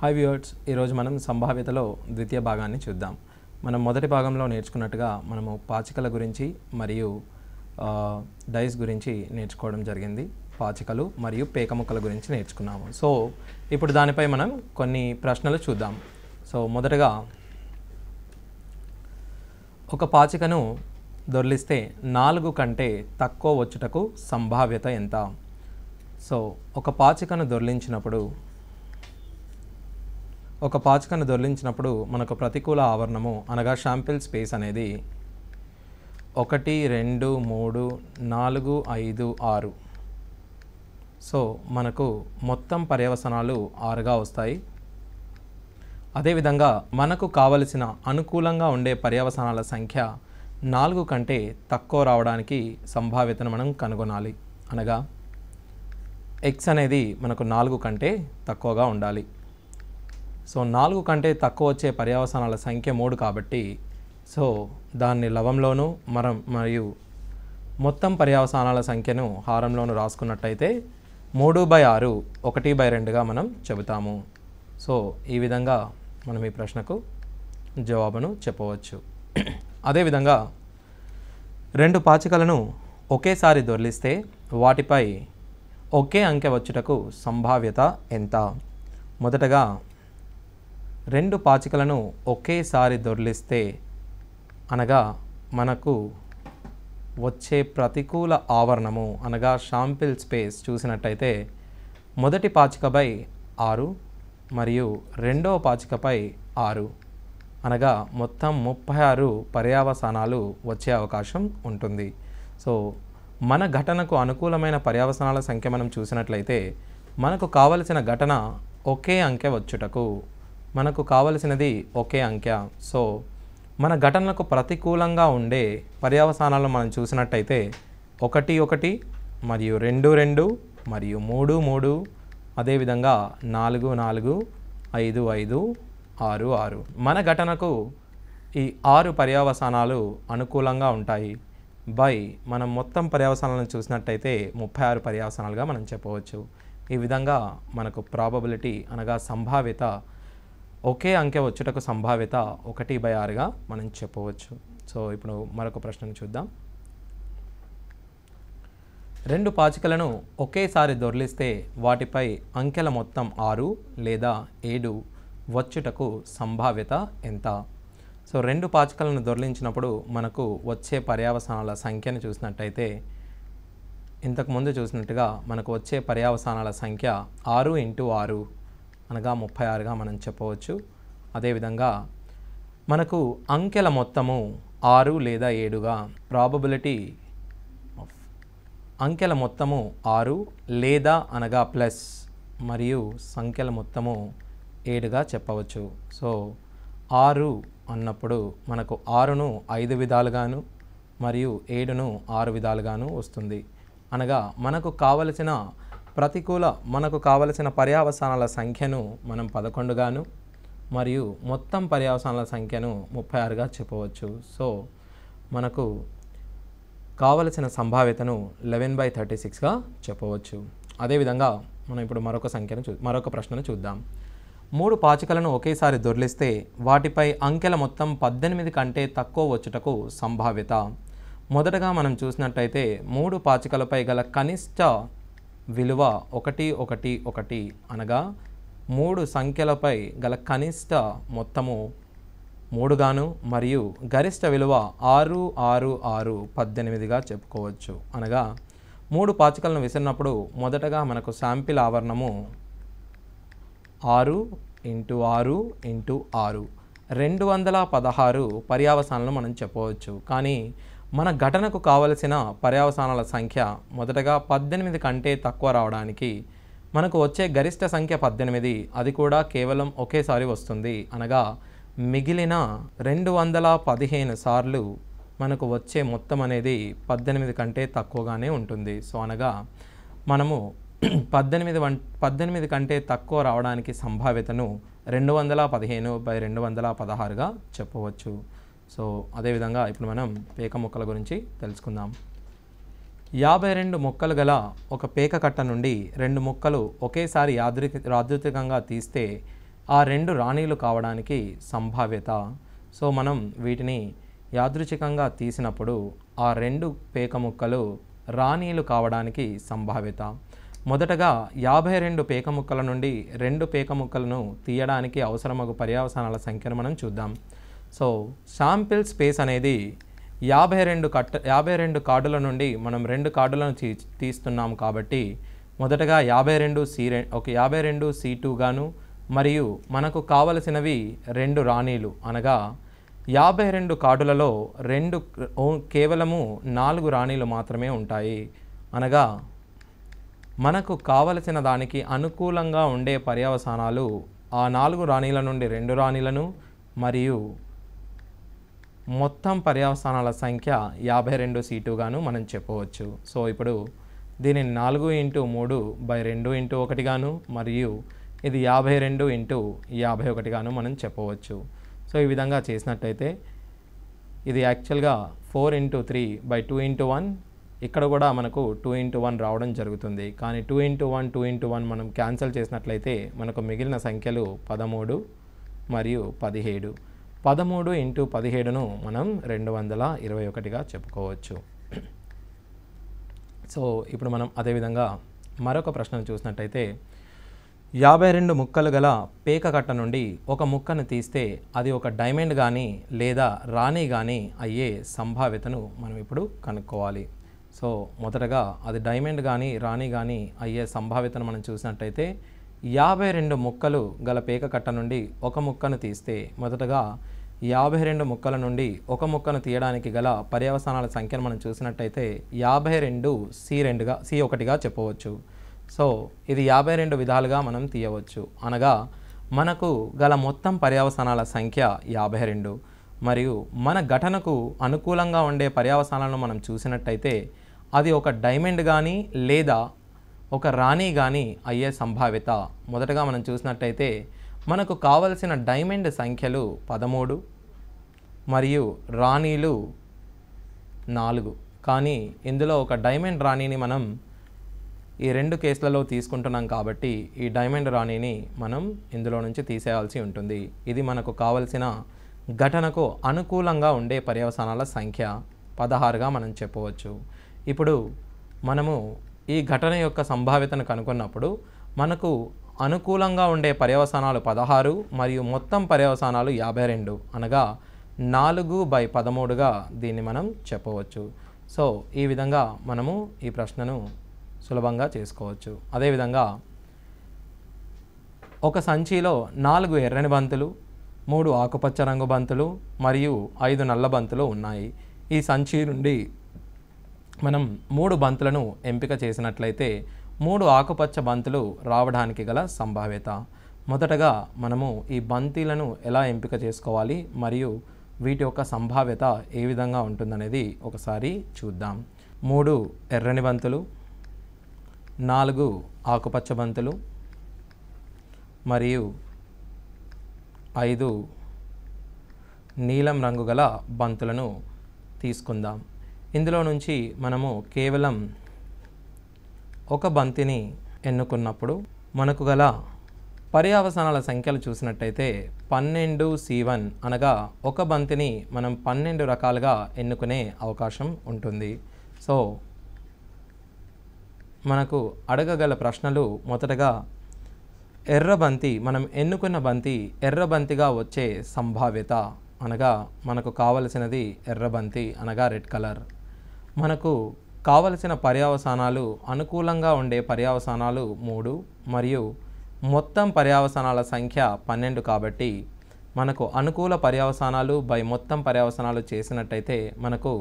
Hi viewers, ఈరోజు మనం సంభావ్యతలో ద్వితీయ భాగాన్ని చూద్దాం. మనం మొదటి భాగంలో నేర్చుకున్నట్టుగా మనము పాచికల గురించి మరియు డైస్ గురించి నేర్చుకోవడం జరిగింది. పాచికలు మరియు పేకముక్కల గురించి నేర్చుకున్నాము. సో ఇప్పుడు దానిపై మనం కొన్ని ప్రశ్నలు చూద్దాం. సో మొదటగా, ఒక పాచికను దొర్లిస్తే 4 కంటే తక్కువ వచ్చుటకు సంభావ్యత ఎంత? సో ఒక పాచికను దొర్లించినప్పుడు మనకు ప్రతికూల ఆవరణము అనగా శాంపిల్ స్పేస్ అనేది 1, 2, 3, 4, 5, 6. సో మనకు మొత్తం పర్యవసనాలు 6గా వస్తాయి. అదేవిధంగా మనకు కావలసిన అనుకూలంగా ఉండే పర్యవసనాల సంఖ్య 4 కంటే తక్కువ రావడానికి సంభావ్యతను మనం కనుగొనాలి. అనగా x అనేది మనకు 4 కంటే తక్కువగా ఉండాలి. సో 4 కంటే తక్కువ వచ్చే పర్యవసనాల సంఖ్య 3 కాబట్టి సో దాన్ని లవంలోను మరియు మొత్తం పర్యవసనాల సంఖ్యను హారంలోను రాసుకున్నట్టయితే 3/6 1/2గా మనం చెబుతాము. సో ఈ విధంగా మనం ఈ ప్రశ్నకు జవాబును చెప్పవచ్చు. అదేవిధంగా 2 పాచికలను ఒకేసారి దొర్లిస్తే వాటిపై ఒకే అంకె వచ్చుటకు సంభావ్యత ఎంత? మొదటగా 2 పాచికలను ఒకేసారి దొర్లిస్తే అనగా మనకు వచ్చే ప్రతికూల ఆవరణము అనగా శాంపిల్ స్పేస్ చూసినట్టయితే మొదటి పాచికపై 6 మరియు రెండవ పాచికపై 6 అనగా మొత్తం 36 పర్యవసానాలు వచ్చే అవకాశం ఉంటుంది. సో మన ఘటనకు అనుకూలమైన పర్యవసనాల సంఖ్య మనం చూసినట్లయితే మనకు కావలసిన ఘటన ఒకే అంకె వచ్చుటకు మనకు కావలసినది ఒకే అంకె. సో మన ఘటనకు ప్రతికూలంగా ఉండే పర్యవసానాలను మనం చూసినట్టయితే 1, 1 మరియు 2, 2 మరియు 3, 3 అదేవిధంగా 4, 4 5, 5 6, 6. మన ఘటనకు ఈ 6 పర్యవసానాలు అనుకూలంగా ఉంటాయి. మనం మొత్తం పర్యవసానాలను చూసినట్టయితే 36 పర్యవసానాలుగా మనం చెప్పవచ్చు. ఈ విధంగా మనకు ప్రాబబిలిటీ అనగా సంభావ్యత ఒకే అంకె వచ్చుటకు సంభావ్యత 1/6గా మనం చెప్పవచ్చు. సో ఇప్పుడు మరొక ప్రశ్నను చూద్దాం. 2 పాచికలను ఒకేసారి దొర్లిస్తే వాటిపై అంకెల మొత్తం 6 లేదా 7 వచ్చుటకు సంభావ్యత ఎంత? సో 2 పాచికలను దొర్లించినప్పుడు మనకు వచ్చే పర్యవసానాల సంఖ్యను చూసినట్టయితే ఇంతకుముందు చూసినట్టుగా మనకు వచ్చే పర్యవసానాల సంఖ్య 6 × 6 అనగా 36గా మనం చెప్పవచ్చు. అదేవిధంగా మనకు అంకెల మొత్తము 6 లేదా 7గా ప్రాబబిలిటీ అంకెల మొత్తము 6 లేదా అనగా ప్లస్ మరియు సంఖ్యల మొత్తము 7గా చెప్పవచ్చు. సో 6 అన్నప్పుడు మనకు 6ను 5 విధాలుగాను మరియు 7ను 6 విధాలుగాను వస్తుంది. అనగా మనకు కావలసిన పర్యవసానాల సంఖ్యను మనం 11గాను మరియు మొత్తం పర్యవసానాల సంఖ్యను 36గా చెప్పవచ్చు. సో మనకు కావలసిన సంభావ్యతను 11/36గా చెప్పవచ్చు. అదేవిధంగా మనం ఇప్పుడు మరొక ప్రశ్నను చూద్దాం. 3 పాచికలను ఒకేసారి దొర్లిస్తే వాటిపై అంకెల మొత్తం 18 కంటే తక్కువ వచ్చుటకు సంభావ్యత. మొదటగా మనం చూసినట్టయితే 3 పాచికలపై గల కనిష్ట విలువ 1, 1, 1 అనగా 3 సంఖ్యలపై గల కనిష్ట మొత్తము 3గాను మరియు గరిష్ట విలువ 6, 6, 6, 18గా చెప్పుకోవచ్చు. అనగా 3 పాచికలను విసిరినప్పుడు మొదటగా మనకు శాంపిల్ ఆవరణము 6 × 6 × 6 216 పర్యవసానాలను మనం చెప్పవచ్చు. కానీ మన ఘటనకు కావలసిన పర్యవసానాల సంఖ్య మొదటగా 18 కంటే తక్కువ రావడానికి మనకు వచ్చే గరిష్ట సంఖ్య 18, అది కూడా కేవలం ఒకేసారి వస్తుంది. అనగా మిగిలిన 215 సార్లు మనకు వచ్చే మొత్తం అనేది 18 కంటే తక్కువగానే ఉంటుంది. సో అనగా మనము 18 కంటే తక్కువ రావడానికి సంభావ్యతను 215/216గా చెప్పవచ్చు. సో అదేవిధంగా ఇప్పుడు మనం పేక ముక్కల గురించి తెలుసుకుందాం. 52 ముక్కలు గల ఒక పేక కట్ట నుండి 2 ముక్కలు ఒకేసారి యాదృచ్ఛికంగా తీస్తే ఆ 2 రాణీలు కావడానికి సంభావ్యత. సో మనం వీటిని యాదృచ్ఛికంగా తీసినప్పుడు ఆ 2 పేక ముక్కలు రాణీలు కావడానికి సంభావ్యత. మొదటగా 52 పేక ముక్కల నుండి 2 పేక ముక్కలను తీయడానికి అవసరమగు పర్యవసానాల సంఖ్యను మనం చూద్దాం. సో శాంపిల్ స్పేస్ అనేది 52 కార్డుల నుండి మనం 2 కార్డులను తీస్తున్నాం కాబట్టి మొదటగా 52 C2 గాను మరియు మనకు కావలసినవి 2 రాణీలు అనగా 52 కార్డులలో కేవలము 4 రాణీలు మాత్రమే ఉంటాయి. అనగా మనకు కావలసిన దానికి అనుకూలంగా ఉండే పర్యవసానాలు ఆ 4 రాణీల నుండి 2 రాణీలను మరియు మొత్తం పర్యవసానాల సంఖ్య 52 C2 గాను మనం చెప్పవచ్చు. సో ఇప్పుడు దీనిని 4×3/2×1 గాను మరియు ఇది 52×51 గాను మనం చెప్పవచ్చు. సో ఈ విధంగా చేసినట్టయితే ఇది యాక్చువల్గా 4×3/2×1, ఇక్కడ కూడా మనకు 2×1 రావడం జరుగుతుంది. కానీ 2×1 మనం క్యాన్సిల్ చేసినట్లయితే మనకు మిగిలిన సంఖ్యలు 13 మరియు 17. 13×17ను మనం 221గా చెప్పుకోవచ్చు. సో ఇప్పుడు మనం అదేవిధంగా మరొక ప్రశ్నను చూసినట్టయితే 52 ముక్కలు గల పేక కట్ట నుండి ఒక ముక్కను తీస్తే అది ఒక డైమండ్ కానీ లేదా రాణి కానీ అయ్యే సంభావ్యతను మనం ఇప్పుడు కనుక్కోవాలి. సో మొదటగా అది డైమండ్ కానీ రాణి కానీ అయ్యే సంభావ్యతను మనం చూసినట్టయితే 52 ముక్కలు గల పేక కట్ట నుండి ఒక ముక్కను తీస్తే మొదటగా 52 ముక్కల నుండి ఒక ముక్కను తీయడానికి గల పర్యవసానాల సంఖ్యను మనం చూసినట్టయితే 52 C1గా చెప్పవచ్చు. సో ఇది 52 విధాలుగా మనం తీయవచ్చు. అనగా మనకు గల మొత్తం పర్యవసానాల సంఖ్య 52 మరియు మన ఘటనకు అనుకూలంగా ఉండే పర్యవసానాలను మనం చూసినట్టయితే అది ఒక డైమండ్ కానీ లేదా ఒక రాణి కానీ అయ్యే సంభావ్యత. మొదటగా మనం చూసినట్టయితే మనకు కావలసిన డైమండ్ సంఖ్యలు 13 మరియు రాణీలు 4. కానీ ఇందులో ఒక డైమండ్ రాణిని మనం ఈ 2 కేసులలో తీసుకుంటున్నాం కాబట్టి ఈ డైమండ్ రాణిని మనం ఇందులో నుంచి తీసేయాల్సి ఉంటుంది. ఇది మనకు కావలసిన ఘటనకు అనుకూలంగా ఉండే పర్యవసానాల సంఖ్య 16గా మనం చెప్పవచ్చు. ఇప్పుడు మనము ఈ ఘటన యొక్క సంభావ్యతను కనుగొన్నప్పుడు మనకు అనుకూలంగా ఉండే పర్యవసానాలు 16 మరియు మొత్తం పర్యవసానాలు 52 అనగా 4/13గా దీన్ని మనం చెప్పవచ్చు. సో ఈ విధంగా మనము ఈ ప్రశ్నను సులభంగా చేసుకోవచ్చు. అదేవిధంగా ఒక సంచిలో 4 ఎర్రని బంతులు, 3 ఆకుపచ్చ రంగు బంతులు మరియు 5 నల్ల బంతులు ఉన్నాయి. ఈ సంచి నుండి మనం 3 బంతులను ఎంపిక చేసినట్లయితే 3 ఆకుపచ్చ బంతులు రావడానికి గల సంభావ్యత. మొదటగా మనము ఈ బంతిలను ఎలా ఎంపిక చేసుకోవాలి మరియు వీటి యొక్క సంభావ్యత ఏ విధంగా ఉంటుందనేది ఒకసారి చూద్దాం. 3 ఎర్రని బంతులు, 4 ఆకుపచ్చ బంతులు మరియు 5 నీలం రంగు గల బంతులను తీసుకుందాం. ఇందులో నుంచి మనము కేవలం ఒక బంతిని ఎన్నుకున్నప్పుడు మనకు గల పర్యవసానాల సంఖ్యలు చూసినట్టయితే 12 C1 అనగా ఒక బంతిని మనం 12 రకాలుగా ఎన్నుకునే అవకాశం ఉంటుంది. సో మనకు అడగగల ప్రశ్నలు మొదటగా ఎర్రబంతి, మనం ఎన్నుకున్న బంతి ఎర్రబంతిగా వచ్చే సంభావ్యత అనగా మనకు కావలసినది ఎర్రబంతి అనగా రెడ్ కలర్. మనకు కావలసిన పర్యవసానాలు అనుకూలంగా ఉండే పర్యవసానాలు 3 మరియు మొత్తం పర్యవసానాల సంఖ్య 12 కాబట్టి మనకు అనుకూల పర్యవసానాలు బై మొత్తం పర్యవసానాలు చేసినట్టయితే మనకు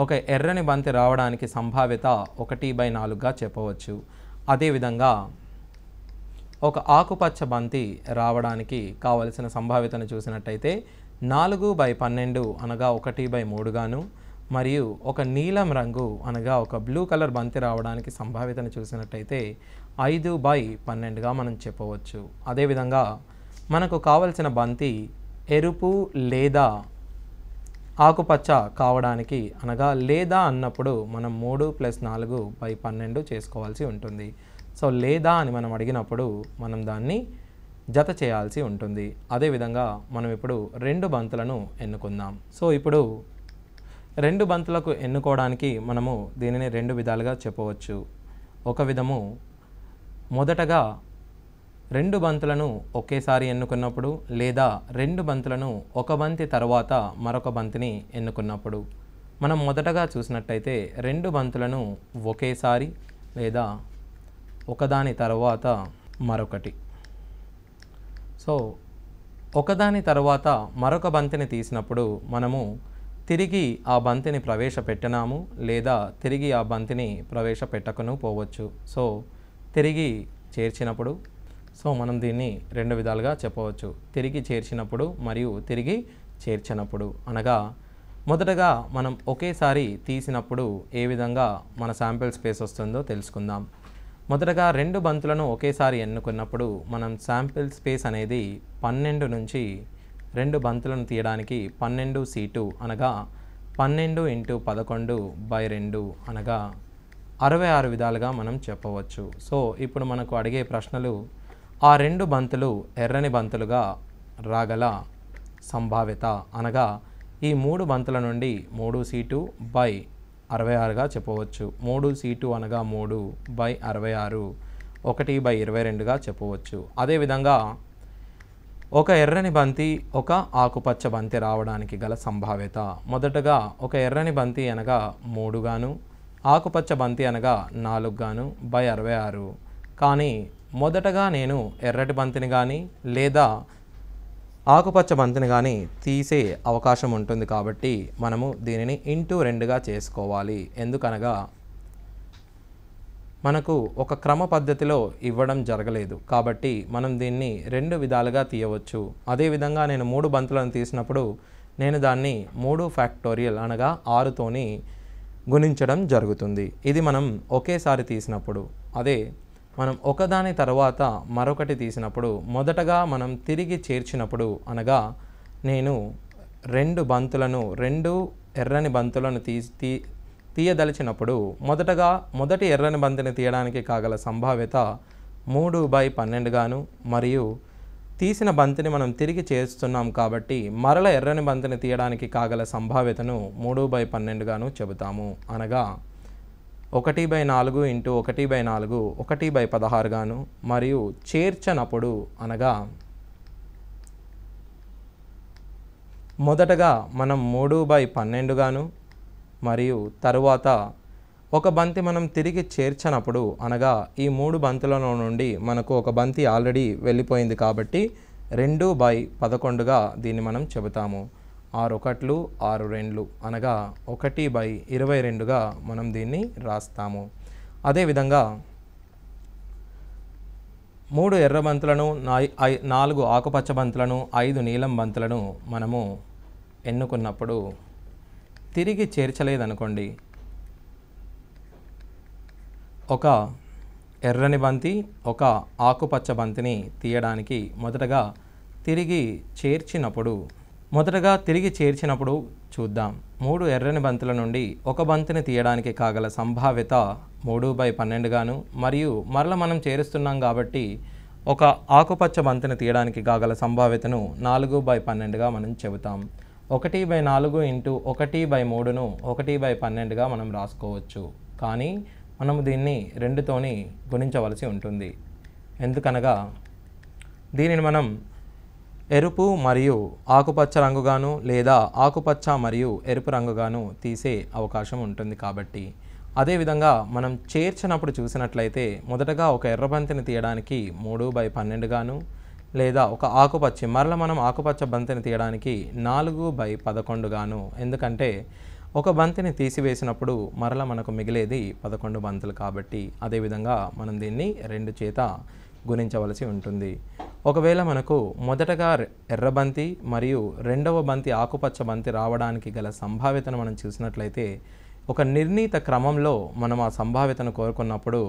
ఒక ఎర్రని బంతి రావడానికి సంభావ్యత 1/4గా చెప్పవచ్చు. అదేవిధంగా ఒక ఆకుపచ్చ బంతి రావడానికి కావలసిన సంభావ్యతను చూసినట్టయితే 4/12 అనగా 1/3గాను మరియు ఒక నీలం రంగు అనగా ఒక బ్లూ కలర్ బంతి రావడానికి సంభావ్యతను చూసినట్టయితే 5/12గా మనం చెప్పవచ్చు. అదేవిధంగా మనకు కావలసిన బంతి ఎరుపు లేదా ఆకుపచ్చ కావడానికి అనగా లేదా అన్నప్పుడు మనం 3 + 4/12 చేసుకోవాల్సి ఉంటుంది. సో లేదా అని మనం అడిగినప్పుడు మనం దాన్ని జత చేయాల్సి ఉంటుంది. అదేవిధంగా మనం ఇప్పుడు 2 బంతులను ఎన్నుకుందాం. సో ఇప్పుడు 2 బంతులకు ఎన్నుకోవడానికి మనము దీనిని 2 విధాలుగా చెప్పవచ్చు. ఒక విధము మొదటగా 2 బంతులను ఒకేసారి ఎన్నుకున్నప్పుడు, లేదా 2 బంతులను ఒక బంతి తర్వాత మరొక బంతిని ఎన్నుకున్నప్పుడు. మనం మొదటగా చూసినట్టయితే 2 బంతులను ఒకేసారి లేదా ఒకదాని తర్వాత మరొకటి. సో ఒకదాని తర్వాత మరొక బంతిని తీసినప్పుడు మనము తిరిగి ఆ బంతిని ప్రవేశపెట్టినాము, లేదా తిరిగి ఆ బంతిని ప్రవేశపెట్టకను పోవచ్చు. సో తిరిగి చేర్చినప్పుడు, సో మనం దీన్ని 2 విధాలుగా చెప్పవచ్చు. తిరిగి చేర్చినప్పుడు మరియు తిరిగి చేర్చినప్పుడు. అనగా మొదటగా మనం ఒకేసారి తీసినప్పుడు ఏ విధంగా మన శాంపిల్ స్పేస్ వస్తుందో తెలుసుకుందాం. మొదటగా 2 బంతులను ఒకేసారి ఎన్నుకున్నప్పుడు మనం శాంపిల్ స్పేస్ అనేది 12 నుంచి 2 బంతులను తీయడానికి 12C2 అనగా 12 × 11/2 అనగా 66 విధాలుగా మనం చెప్పవచ్చు. సో ఇప్పుడు మనకు అడిగే ప్రశ్నలు, ఆ 2 బంతులు ఎర్రని బంతులుగా రాగల సంభావ్యత అనగా ఈ 3 బంతుల నుండి 3C2/66గా చెప్పవచ్చు. 3C2 అనగా 3/66, 1/22గా చెప్పవచ్చు. అదేవిధంగా ఒక ఎర్రని బంతి, ఒక ఆకుపచ్చ బంతి రావడానికి గల సంభావ్యత. మొదటగా ఒక ఎర్రని బంతి అనగా 3 గాను, ఆకుపచ్చ బంతి అనగా 4 గాను /66. కానీ మొదటగా నేను ఎర్రటి బంతిని కానీ లేదా ఆకుపచ్చ బంతిని కానీ తీసే అవకాశం ఉంటుంది. కాబట్టి మనము దీనిని ఇంటూ 2గా చేసుకోవాలి. ఎందుకనగా మనకు ఒక క్రమ పద్ధతిలో ఇవ్వడం జరగలేదు. కాబట్టి మనం దీన్ని 2 విధాలుగా తీయవచ్చు. అదేవిధంగా నేను 3 బంతులను తీసినప్పుడు నేను దాన్ని 3 ఫ్యాక్టోరియల్ అనగా 6తోని గుణించడం జరుగుతుంది. ఇది మనం ఒకేసారి తీసినప్పుడు. అదే మనం ఒకదాని తర్వాత మరొకటి తీసినప్పుడు, మొదటగా మనం తిరిగి చేర్చినప్పుడు అనగా నేను 2 బంతులను 2 ఎర్రని బంతులను తీయదలిచినప్పుడు మొదటి ఎర్రని బంతిని తీయడానికి కాగల సంభావ్యత 3/12 గాను, మరియు తీసిన బంతిని మనం తిరిగి చేస్తున్నాం కాబట్టి మరల ఎర్రని బంతిని తీయడానికి కాగల సంభావ్యతను 3/12 గాను చెబుతాము. అనగా 1/4 × 1/4 1/16 గాను, మరియు చేర్చనప్పుడు అనగా మొదటగా మనం 3/12 గాను, మరియు తరువాత ఒక బంతి మనం తిరిగి చేర్చనప్పుడు అనగా ఈ 3 బంతులలో నుండి మనకు ఒక బంతి ఆల్రెడీ వెళ్ళిపోయింది కాబట్టి 2/11గా దీన్ని మనం చెబుతాము. 6 1 6 2 అనగా 1/22గా మనం దీన్ని రాస్తాము. అదేవిధంగా 3 ఎర్ర బంతులను, 4 ఆకుపచ్చ బంతులను, 5 నీలం బంతులను మనము ఎన్నుకున్నప్పుడు తిరిగి చేర్చలేదనుకోండి, ఒక ఎర్రని బంతి, ఒక ఆకుపచ్చ బంతిని తీయడానికి మొదటగా తిరిగి చేర్చినప్పుడు చూద్దాం. 3 ఎర్రని బంతుల నుండి ఒక బంతిని తీయడానికి కాగల సంభావ్యత 3/12 గాను, మరియు మరల మనం చేరుస్తున్నాం కాబట్టి ఒక ఆకుపచ్చ బంతిని తీయడానికి కాగల సంభావ్యతను 4/12గా మనం చెబుతాం. 1/4 × 1/3ను 1/12గా మనం రాసుకోవచ్చు. కానీ మనము దీన్ని 2తోని గుణించవలసి ఉంటుంది. ఎందుకనగా దీనిని మనం ఎరుపు మరియు ఆకుపచ్చ రంగుగాను, లేదా ఆకుపచ్చ మరియు ఎరుపు రంగుగాను తీసే అవకాశం ఉంటుంది. కాబట్టి అదేవిధంగా మనం చేర్చినప్పుడు చూసినట్లయితే మొదటగా ఒక ఎర్రబంతిని తీయడానికి 3/12 గాను, లేదా ఒక మరల మనం ఆకుపచ్చ బంతిని తీయడానికి 4/11 గాను. ఎందుకంటే ఒక బంతిని తీసివేసినప్పుడు మరల మనకు మిగిలేది 11 బంతులు కాబట్టి అదేవిధంగా మనం దీన్ని 2 చేత గుణించవలసి ఉంటుంది. ఒకవేళ మనకు మొదటగా ఎర్రబంతి మరియు రెండవ బంతి ఆకుపచ్చ బంతి రావడానికి గల సంభావ్యతను మనం చూసినట్లయితే ఒక నిర్ణీత క్రమంలో మనం ఆ సంభావ్యతను కోరుకున్నప్పుడు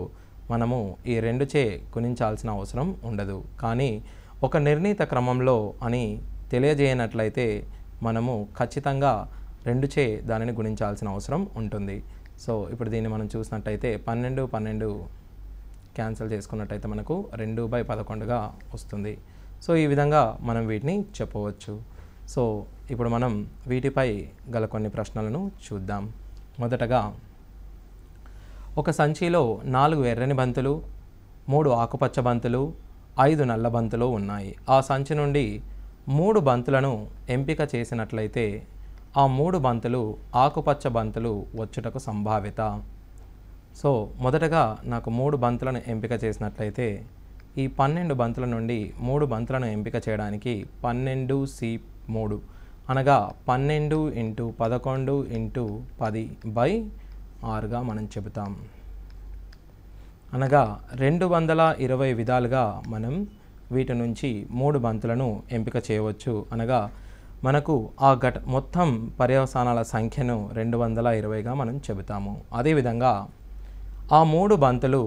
మనము ఈ 2 చే గుణించాల్సిన అవసరం ఉండదు. కానీ ఒక నిర్ణీత క్రమంలో అని తెలియజేయనట్లయితే మనము ఖచ్చితంగా 2 చే దానిని గుణించాల్సిన అవసరం ఉంటుంది. సో ఇప్పుడు దీన్ని మనం చూసినట్టయితే 12 క్యాన్సిల్ చేసుకున్నట్టయితే మనకు 2/11గా వస్తుంది. సో ఈ విధంగా మనం వీటిని చెప్పవచ్చు. సో ఇప్పుడు మనం వీటిపై గల కొన్ని ప్రశ్నలను చూద్దాం. మొదటగా, ఒక సంచిలో 4 ఎర్రని బంతులు, 3 ఆకుపచ్చ బంతులు, 5 నల్ల బంతులు ఉన్నాయి. ఆ సంచి నుండి 3 బంతులను ఎంపిక చేసినట్లయితే ఆ 3 బంతులు ఆకుపచ్చ బంతులు వచ్చుటకు సంభావ్యత. సో మొదటగా నాకు 3 బంతులను ఎంపిక చేసినట్లయితే ఈ 12 బంతుల నుండి 3 బంతులను ఎంపిక చేయడానికి 12C3 అనగా 12 × 11 × 10/6గా మనం చెబుతాం. అనగా 220 విధాలుగా మనం వీటి నుంచి 3 బంతులను ఎంపిక చేయవచ్చు. అనగా మనకు ఆ మొత్తం పర్యవసానాల సంఖ్యను 220గా మనం చెబుతాము. అదేవిధంగా ఆ 3 బంతులు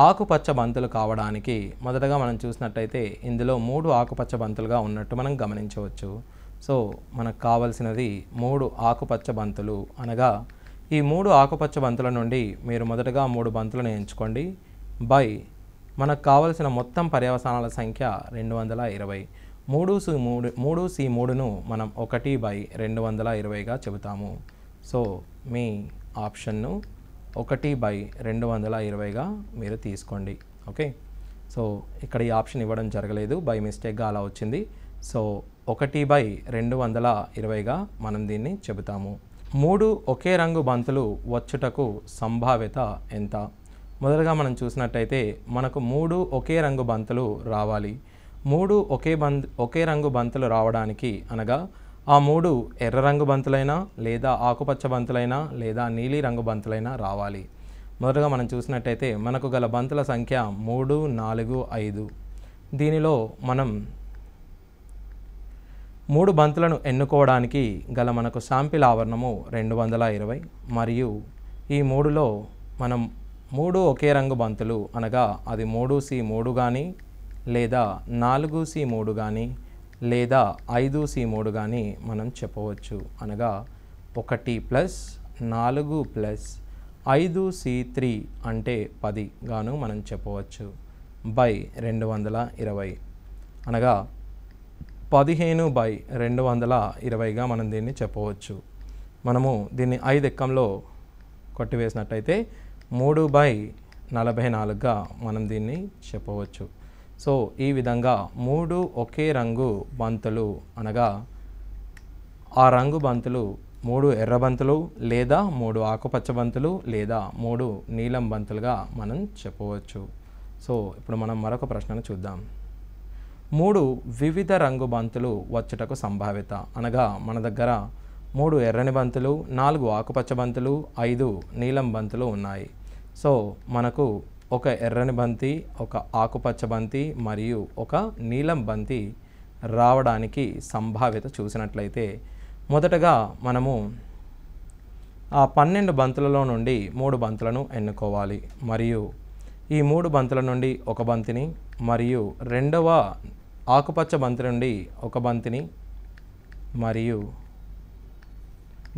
ఆకుపచ్చ బంతులు కావడానికి మొదటగా మనం చూసినట్టయితే ఇందులో 3 ఆకుపచ్చ బంతులుగా ఉన్నట్టు మనం గమనించవచ్చు. సో మనకు కావలసినది 3 ఆకుపచ్చ బంతులు. అనగా ఈ 3 ఆకుపచ్చ బంతుల నుండి మీరు మొదటగా 3 బంతులను ఎంచుకోండి బై మనకు కావలసిన మొత్తం పర్యవసానాల సంఖ్య 220. 3C3ను మనం 1/220గా చెబుతాము. సో మీ ఆప్షన్ను 1/220గా మీరు తీసుకోండి. ఓకే, సో ఇక్కడ ఈ ఆప్షన్ ఇవ్వడం జరగలేదు, బై మిస్టేక్గా అలా వచ్చింది. సో 1/220గా మనం దీన్ని చెబుతాము. 3 ఒకే రంగు బంతులు వచ్చుటకు సంభావ్యత ఎంత? మొదటగా మనం చూసినట్టయితే మనకు 3 ఒకే రంగు బంతులు రావాలి. 3 ఒకే రంగు బంతులు రావడానికి అనగా ఆ 3 ఎర్ర రంగు బంతులైనా లేదా ఆకుపచ్చ బంతులైనా లేదా నీలి రంగు బంతులైనా రావాలి. మొదటగా మనం చూసినట్టయితే మనకు గల బంతుల సంఖ్య 3, 4, 5. దీనిలో మనం 3 బంతులను ఎన్నుకోవడానికి గల మనకు శాంపిల్ ఆవరణము 220 మరియు ఈ 3లో మనం 3 ఒకే రంగు బంతులు అనగా అది 3C3 కానీ లేదా 4C3 కానీ లేదా 5C3 కానీ మనం చెప్పవచ్చు. అనగా 1 + 4 + 5C3 అంటే 10 గాను మనం చెప్పవచ్చు బై 220. అనగా 15/220గా మనం దీన్ని చెప్పవచ్చు. మనము దీన్ని 5 ఎక్కంలో కొట్టివేసినట్టయితే 3/44గా మనం దీన్ని చెప్పవచ్చు. సో ఈ విధంగా 3 ఒకే రంగు బంతులు అనగా ఆ రంగు బంతులు 3 ఎర్ర బంతులు లేదా 3 ఆకుపచ్చ బంతులు లేదా 3 నీలం బంతులుగా మనం చెప్పవచ్చు. సో ఇప్పుడు మనం మరొక ప్రశ్నను చూద్దాం. 3 వివిధ రంగు బంతులు వచ్చుటకు సంభావ్యత. అనగా మన దగ్గర 3 ఎర్రని బంతులు, 4 ఆకుపచ్చ బంతులు, 5 నీలం బంతులు ఉన్నాయి. సో మనకు ఒక ఎర్రని బంతి, ఒక ఆకుపచ్చ బంతి మరియు ఒక నీలం బంతి రావడానికి సంభావ్యత చూసినట్లయితే మొదటగా మనము ఆ 12 బంతులలో నుండి 3 బంతులను ఎన్నుకోవాలి మరియు ఈ 3 బంతుల నుండి ఒక బంతిని మరియు రెండవ ఆకుపచ్చ బంతి నుండి ఒక బంతిని మరియు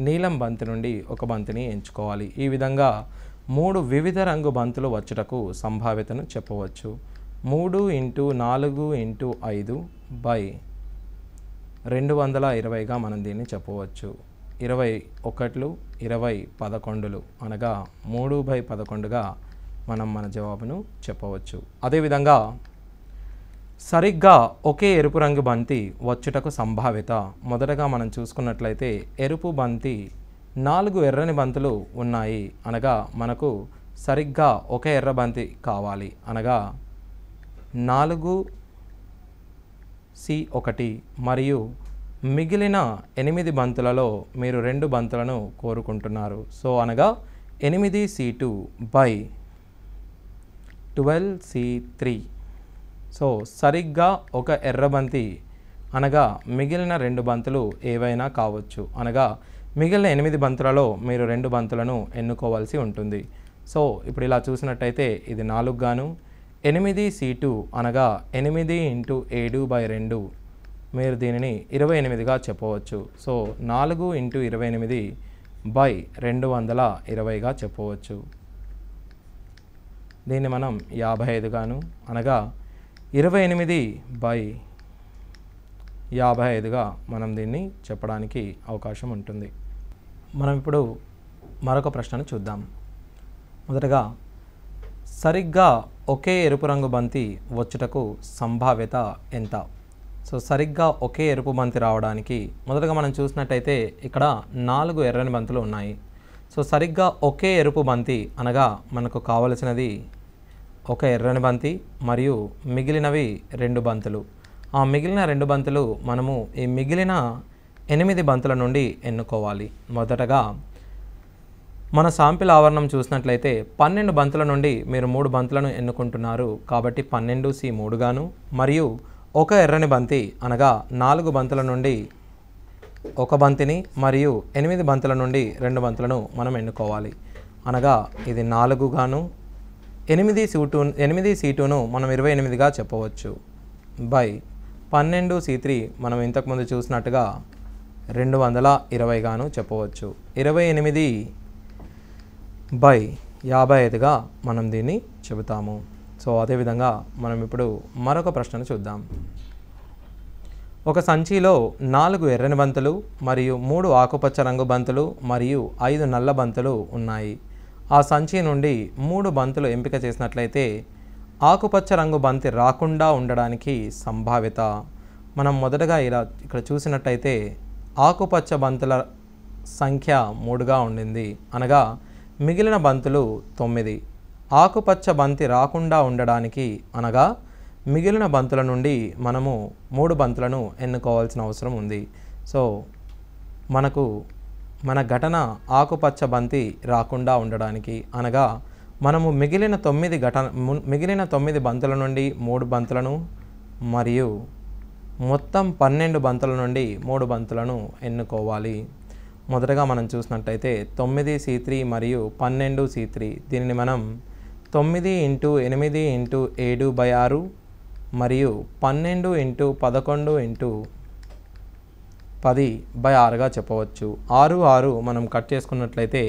నీలం బంతి నుండి ఒక బంతిని ఎంచుకోవాలి. ఈ విధంగా 3 వివిధ రంగు బంతులు వచ్చుటకు సంభావ్యతను చెప్పవచ్చు. 3 × 4 × 5/220గా మనం దీన్ని చెప్పవచ్చు. 21, 20, 11 అనగా 3/11గా మనం మన జవాబును చెప్పవచ్చు. అదేవిధంగా సరిగ్గా ఒకే ఎరుపు రంగు బంతి వచ్చుటకు సంభావ్యత. మొదటగా మనం చూసుకున్నట్లయితే ఎరుపు బంతి 4 ఎర్రని బంతులు ఉన్నాయి. అనగా మనకు సరిగ్గా ఒక ఎర్ర బంతి కావాలి. అనగా 4C1 మరియు మిగిలిన 8 బంతులలో మీరు 2 బంతులను కోరుకుంటున్నారు. సో అనగా 8C2/12C3. సో సరిగ్గా ఒక ఎర్ర బంతి అనగా మిగిలిన 2 బంతులు ఏవైనా కావచ్చు. అనగా మిగిలిన 8 బంతులలో మీరు 2 బంతులను ఎన్నుకోవాల్సి ఉంటుంది. సో ఇప్పుడు ఇలా చూసినట్టయితే ఇది 4 గాను 8C2 అనగా 8 × 7/2 మీరు దీనిని 28గా చెప్పవచ్చు. సో 4 × 28/220గా చెప్పవచ్చు. దీన్ని మనం 55 గాను అనగా 28/220 55గా మనం దీన్ని చెప్పడానికి అవకాశం ఉంటుంది. మనం ఇప్పుడు మరొక ప్రశ్నను చూద్దాం. మొదటగా సరిగ్గా ఒకే ఎరుపు రంగు బంతి వచ్చుటకు సంభావ్యత ఎంత? సో సరిగ్గా ఒకే ఎరుపు బంతి రావడానికి మొదటగా మనం చూసినట్టయితే ఇక్కడ 4 ఎర్రని బంతులు ఉన్నాయి. సో సరిగ్గా ఒకే ఎరుపు బంతి అనగా మనకు కావలసినది ఒక ఎర్రని బంతి మరియు మిగిలినవి 2 బంతులు. ఆ మిగిలిన 2 బంతులు మనము ఈ మిగిలిన 8 బంతుల నుండి ఎన్నుకోవాలి. మొదటగా మన శాంపిల్ ఆవరణం చూసినట్లయితే 12 బంతుల నుండి మీరు 3 బంతులను ఎన్నుకుంటున్నారు కాబట్టి 12C3 గాను, మరియు ఒక ఎర్రని బంతి అనగా 4 బంతుల నుండి ఒక బంతిని మరియు 8 బంతుల నుండి 2 బంతులను మనం ఎన్నుకోవాలి. అనగా ఇది 4 గాను 8C2ను మనం 28గా చెప్పవచ్చు బై 12C3 మనం ఇంతకుముందు చూసినట్టుగా 220 గాను చెప్పవచ్చు. 28 బై 55గా మనం దీన్ని చెబుతాము. సో అదేవిధంగా మనం ఇప్పుడు మరొక ప్రశ్నను చూద్దాం. ఒక సంచిలో 4 ఎర్రని బంతులు మరియు 3 ఆకుపచ్చ రంగు బంతులు మరియు 5 నల్ల బంతులు ఉన్నాయి. ఆ సంచి నుండి 3 బంతులు ఎంపిక చేసినట్లయితే ఆకుపచ్చ రంగు బంతి రాకుండా ఉండడానికి సంభావ్యత. మనం మొదటగా ఇక్కడ చూసినట్టయితే ఆకుపచ్చ బంతుల సంఖ్య 3గా ఉండింది, అనగా మిగిలిన బంతులు 9. ఆకుపచ్చ బంతి రాకుండా ఉండడానికి అనగా మిగిలిన బంతుల నుండి మనము 3 బంతులను ఎన్నుకోవాల్సిన అవసరం ఉంది. సో మనకు మన ఘటన ఆకుపచ్చ బంతి రాకుండా ఉండడానికి అనగా మనము మిగిలిన 9 బంతుల నుండి 3 బంతులను మరియు మొత్తం 12 బంతుల నుండి 3 బంతులను ఎన్నుకోవాలి. మొదటగా మనం చూసినట్టయితే 9C3 మరియు 12C3 దీనిని మనం 9 × 8 × 7/6 మరియు 12 × 11 × 10/6గా చెప్పవచ్చు. 6 మనం కట్ చేసుకున్నట్లయితే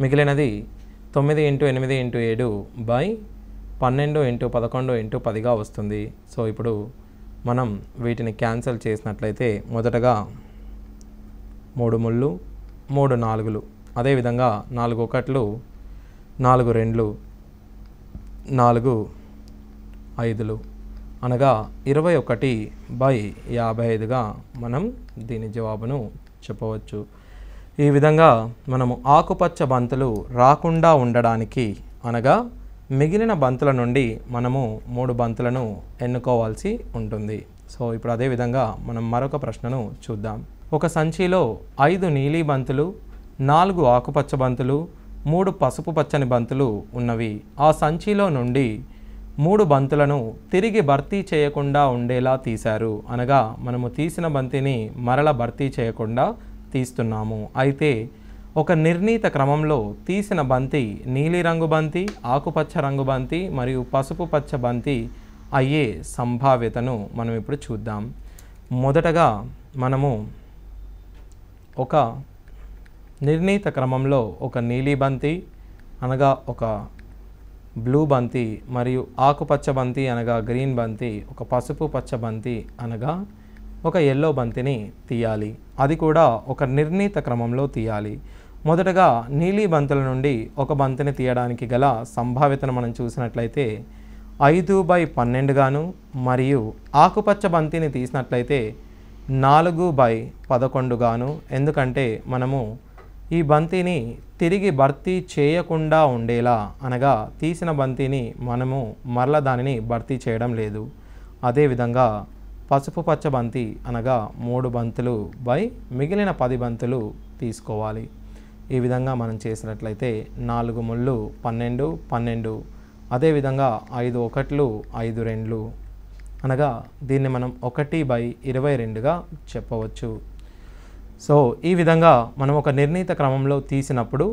మిగిలినది 9 × 8 × 7 బై 12 × 11 × 10గా వస్తుంది. సో ఇప్పుడు మనం వీటిని క్యాన్సిల్ చేసినట్లయితే మొదటగా 3 ముళ్ళు 3 4లు, అదేవిధంగా 4 1లు 4 2లు 4 5లు అనగా 21/55గా మనం దీని జవాబును చెప్పవచ్చు. ఈ విధంగా మనము ఆకుపచ్చ బంతులు రాకుండా ఉండడానికి అనగా మిగిలిన బంతుల నుండి మనము 3 బంతులను ఎన్నుకోవాల్సి ఉంటుంది. సో ఇప్పుడు అదేవిధంగా మనం మరొక ప్రశ్నను చూద్దాం. ఒక సంచిలో 5 నీలి బంతులు 4 ఆకుపచ్చ బంతులు 3 పసుపు పచ్చని బంతులు ఉన్నవి. ఆ సంచిలో నుండి 3 బంతులను తిరిగి భర్తీ చేయకుండా ఉండేలా తీశారు. అనగా మనము తీసిన బంతిని మరల భర్తీ చేయకుండా తీస్తున్నాము. అయితే ఒక నిర్ణీత క్రమంలో తీసిన బంతి నీలిరంగు బంతి, ఆకుపచ్చ రంగు బంతి మరియు పసుపు పచ్చ బంతి అయ్యే సంభావ్యతను మనం ఇప్పుడు చూద్దాం. మొదటగా మనము ఒక నిర్ణీత క్రమంలో ఒక నీలి బంతి అనగా ఒక బ్లూ బంతి మరియు ఆకుపచ్చ బంతి అనగా గ్రీన్ బంతి, ఒక పసుపు పచ్చ బంతి అనగా ఒక ఎల్లో బంతిని తీయాలి. అది కూడా ఒక నిర్ణీత క్రమంలో తీయాలి. మొదటగా నీలి బంతుల నుండి ఒక బంతిని తీయడానికి గల సంభావ్యతను మనం చూసినట్లయితే 5/12 గాను, మరియు ఆకుపచ్చ బంతిని తీసినట్లయితే 4/11 గాను. ఎందుకంటే మనము ఈ బంతిని తిరిగి భర్తీ చేయకుండా ఉండేలా అనగా తీసిన బంతిని మనము మరల దానిని భర్తీ చేయడం లేదు. అదేవిధంగా పసుపు పచ్చ బంతి అనగా 3 బంతులు బై మిగిలిన 10 బంతులు తీసుకోవాలి. ఈ విధంగా మనం చేసినట్లయితే 4 ముళ్ళు 12 12, అదేవిధంగా 5 1లు 5 2లు అనగా దీన్ని మనం 1/22గా చెప్పవచ్చు. సో ఈ విధంగా మనం ఒక నిర్ణీత క్రమంలో తీసినప్పుడు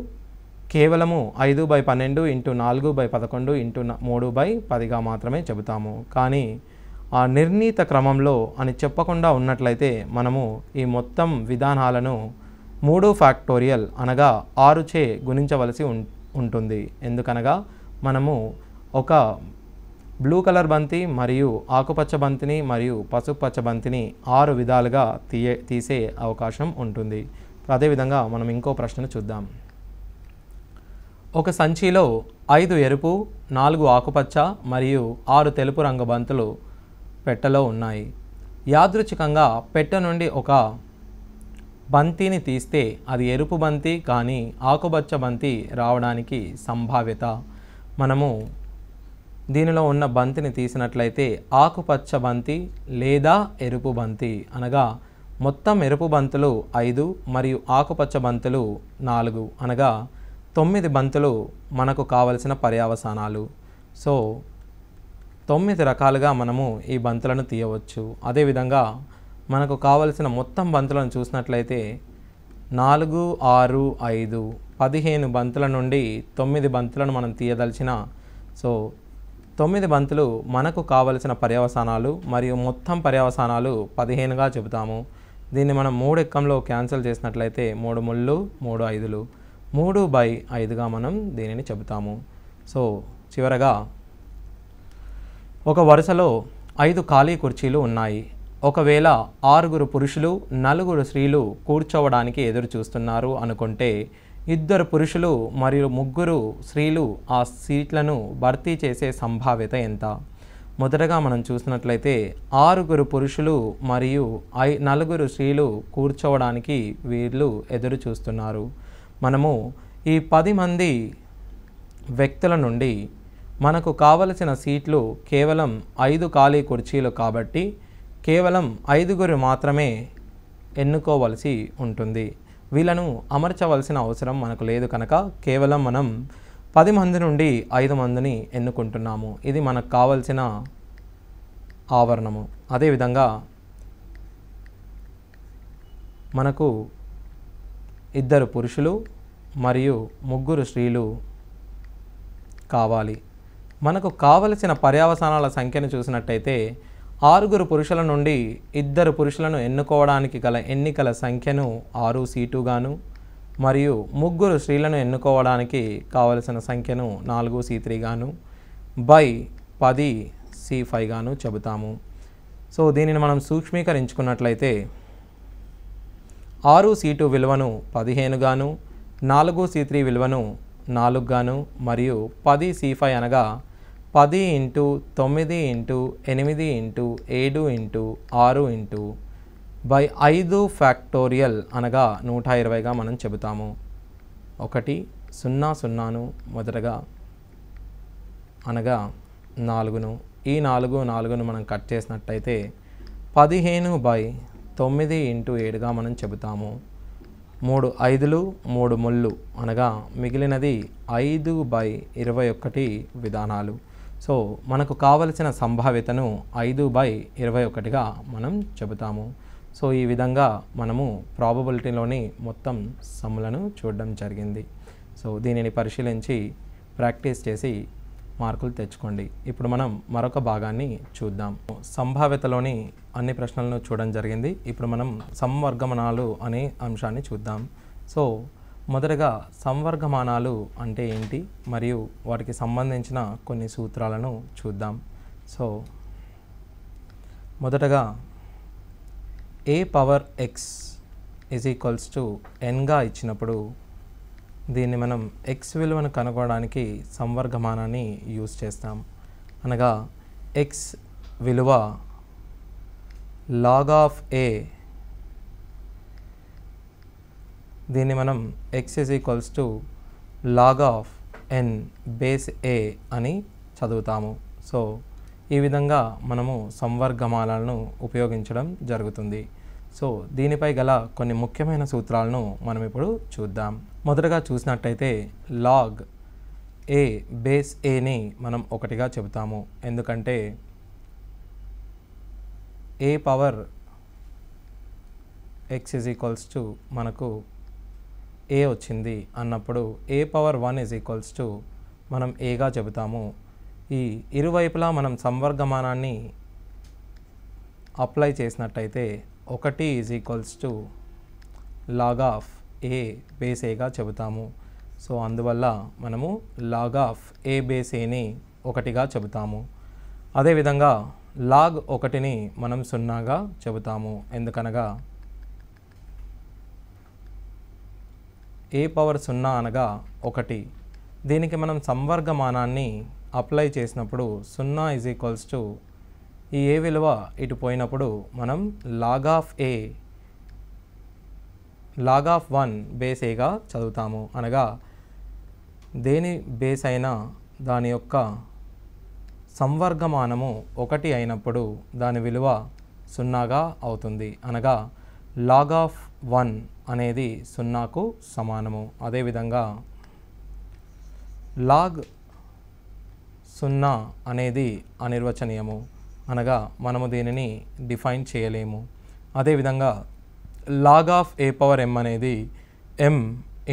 కేవలము 5/12 × 4/11 × 3/10గా మాత్రమే చెబుతాము. కానీ ఆ నిర్ణీత క్రమంలో అని చెప్పకుండా ఉన్నట్లయితే మనము ఈ మొత్తం విధానాలను 3 ఫ్యాక్టోరియల్ అనగా 6చే గుణించవలసి ఉంటుంది. ఎందుకనగా మనము ఒక బ్లూ కలర్ బంతి మరియు ఆకుపచ్చ బంతిని మరియు పసుపు పచ్చ బంతిని 6 విధాలుగా తీసే అవకాశం ఉంటుంది. అదేవిధంగా మనం ఇంకో ప్రశ్నను చూద్దాం. ఒక సంచిలో 5 ఎరుపు, 4 ఆకుపచ్చ మరియు 6 తెలుపు రంగు బంతులు పెట్టెలో ఉన్నాయి. యాదృచ్ఛికంగా పెట్టె నుండి ఒక బంతిని తీస్తే అది ఎరుపు బంతి కానీ ఆకుపచ్చ బంతి రావడానికి సంభావ్యత. మనము దీనిలో ఉన్న బంతిని తీసినట్లయితే ఆకుపచ్చ బంతి లేదా ఎరుపు బంతి, అనగా మొత్తం ఎరుపు బంతులు 5 మరియు ఆకుపచ్చ బంతులు 4, అనగా 9 బంతులు మనకు కావలసిన పర్యవసానాలు. సో 9 రకాలుగా మనము ఈ బంతులను తీయవచ్చు. అదేవిధంగా మనకు కావలసిన మొత్తం బంతులను చూసినట్లయితే 4, 6, 5, 15 బంతుల నుండి 9 బంతులను మనం తీయదలిచిన సో 9 బంతులు మనకు కావలసిన పర్యవసానాలు మరియు మొత్తం పర్యవసానాలు 15గా చెబుతాము. దీన్ని మనం 3 ఎక్కంలో క్యాన్సిల్ చేసినట్లయితే 3 ముళ్ళు 3 ఐదులు 3/5గా మనం దీనిని చెబుతాము. సో చివరగా ఒక వరుసలో 5 ఖాళీ కుర్చీలు ఉన్నాయి. ఒకవేళ 6 పురుషులు 4 స్త్రీలు కూర్చోవడానికి ఎదురు చూస్తున్నారు అనుకుంటే 2 పురుషులు మరియు 3 స్త్రీలు ఆ సీట్లను భర్తీ చేసే సంభావ్యత ఎంత? మొదటగా మనం చూసినట్లయితే 6 పురుషులు మరియు 4 స్త్రీలు కూర్చోవడానికి వీళ్ళు ఎదురు చూస్తున్నారు. మనము ఈ 10 మంది వ్యక్తుల నుండి మనకు కావలసిన సీట్లు కేవలం 5 ఖాళీ కుర్చీలు కాబట్టి కేవలం 5 మాత్రమే ఎన్నుకోవలసి ఉంటుంది. వీళ్ళను అమర్చవలసిన అవసరం మనకు లేదు కనుక కేవలం మనం 10 మంది నుండి 5 మందిని ఎన్నుకుంటున్నాము. ఇది మనకు కావలసిన ఆవరణము. అదేవిధంగా మనకు 2 పురుషులు మరియు 3 స్త్రీలు కావాలి. మనకు కావలసిన పర్యవసానాల సంఖ్యను చూసినట్టయితే 6 పురుషుల నుండి 2 పురుషులను ఎన్నుకోవడానికి గల ఎన్నికల సంఖ్యను 6 C2 గాను మరియు 3 స్త్రీలను ఎన్నుకోవడానికి కావలసిన సంఖ్యను 4 C3 గాను బై 10 C5 గాను చెబుతాము. సో దీనిని మనం సూక్ష్మీకరించుకున్నట్లయితే 6 C2 విలువను 15 గాను 4 C3 విలువను 4 గాను మరియు 10 C5 అనగా 10 × 9 × 8 × 7 × 6 బై 5 ఫ్యాక్టోరియల్ అనగా 120గా మనం చెబుతాము. 1 0 0ను మొదటగా అనగా 4ను ఈ 4ను మనం కట్ చేసినట్టయితే 15/9 × 7గా మనం చెబుతాము. 3 ఐదులు 3 ముళ్ళు అనగా మిగిలినది 5/21 విధానాలు. సో మనకు కావలసిన సంభావ్యతను 5/21గా మనం చెబుతాము. సో ఈ విధంగా మనము ప్రాబబిలిటీలోని మొత్తం సమ్ములను చూడడం జరిగింది. సో దీనిని పరిశీలించి ప్రాక్టీస్ చేసి మార్కులు తెచ్చుకోండి. ఇప్పుడు మనం మరొక భాగాన్ని చూద్దాం. సంభావ్యతలోని అన్ని ప్రశ్నలను చూడడం జరిగింది. ఇప్పుడు మనం సంవర్గమనాలు అనే అంశాన్ని చూద్దాం. సో మొదటగా సంవర్గమానాలు అంటే ఏంటి మరియు వాటికి సంబంధించిన కొన్ని సూత్రాలను చూద్దాం. సో మొదటగా a⁻x = nగా ఇచ్చినప్పుడు దీన్ని మనం x విలువను కనుగొనడానికి సంవర్గమానాన్ని యూజ్ చేస్తాం. అనగా x విలువ log of a, దీన్ని మనం x log of n base a అని చదువుతాము. సో ఈ విధంగా మనము సంవర్గమానాలను ఉపయోగించడం జరుగుతుంది. సో దీనిపై గల కొన్ని ముఖ్యమైన సూత్రాలను మనం ఇప్పుడు చూద్దాం. మొదటగా చూసినట్టయితే log a బేస్ aని మనం 1గా చెబుతాము. ఎందుకంటే a⁻x మనకు a వచ్చింది అన్నప్పుడు a⁻1 మనం aగా చెబుతాము. ఈ ఇరువైపులా మనం సంవర్గమానాన్ని అప్లై చేసినట్టయితే 1 log of a బేస్ aగా చెబుతాము. సో అందువల్ల మనము log of a బేస్ aని 1గా చెబుతాము. అదేవిధంగా లాగ్ 1ని మనం 0గా చెబుతాము. ఎందుకనగా ఏ పవర్ 0 అనగా 1. దీనికి మనం సంవర్గమానాన్ని అప్లై చేసినప్పుడు 0 ఈజ్ ఈక్వల్స్ టు ఈ ఏ విలువ ఇటు పోయినప్పుడు మనం లాగ్ ఆఫ్ 1 బేస్ ఏగా చదువుతాము. అనగా దేని బేస్ అయినా దాని యొక్క సంవర్గమానము 1 అయినప్పుడు దాని విలువ 0గా అవుతుంది. అనగా లాగ్ ఆఫ్ 1 అనేది 0కు సమానము. అదేవిధంగా లాగ్ 0 అనేది అనిర్వచనీయము. అనగా మనము దీనిని డిఫైన్ చేయలేము. అదేవిధంగా log of A power m అనేది m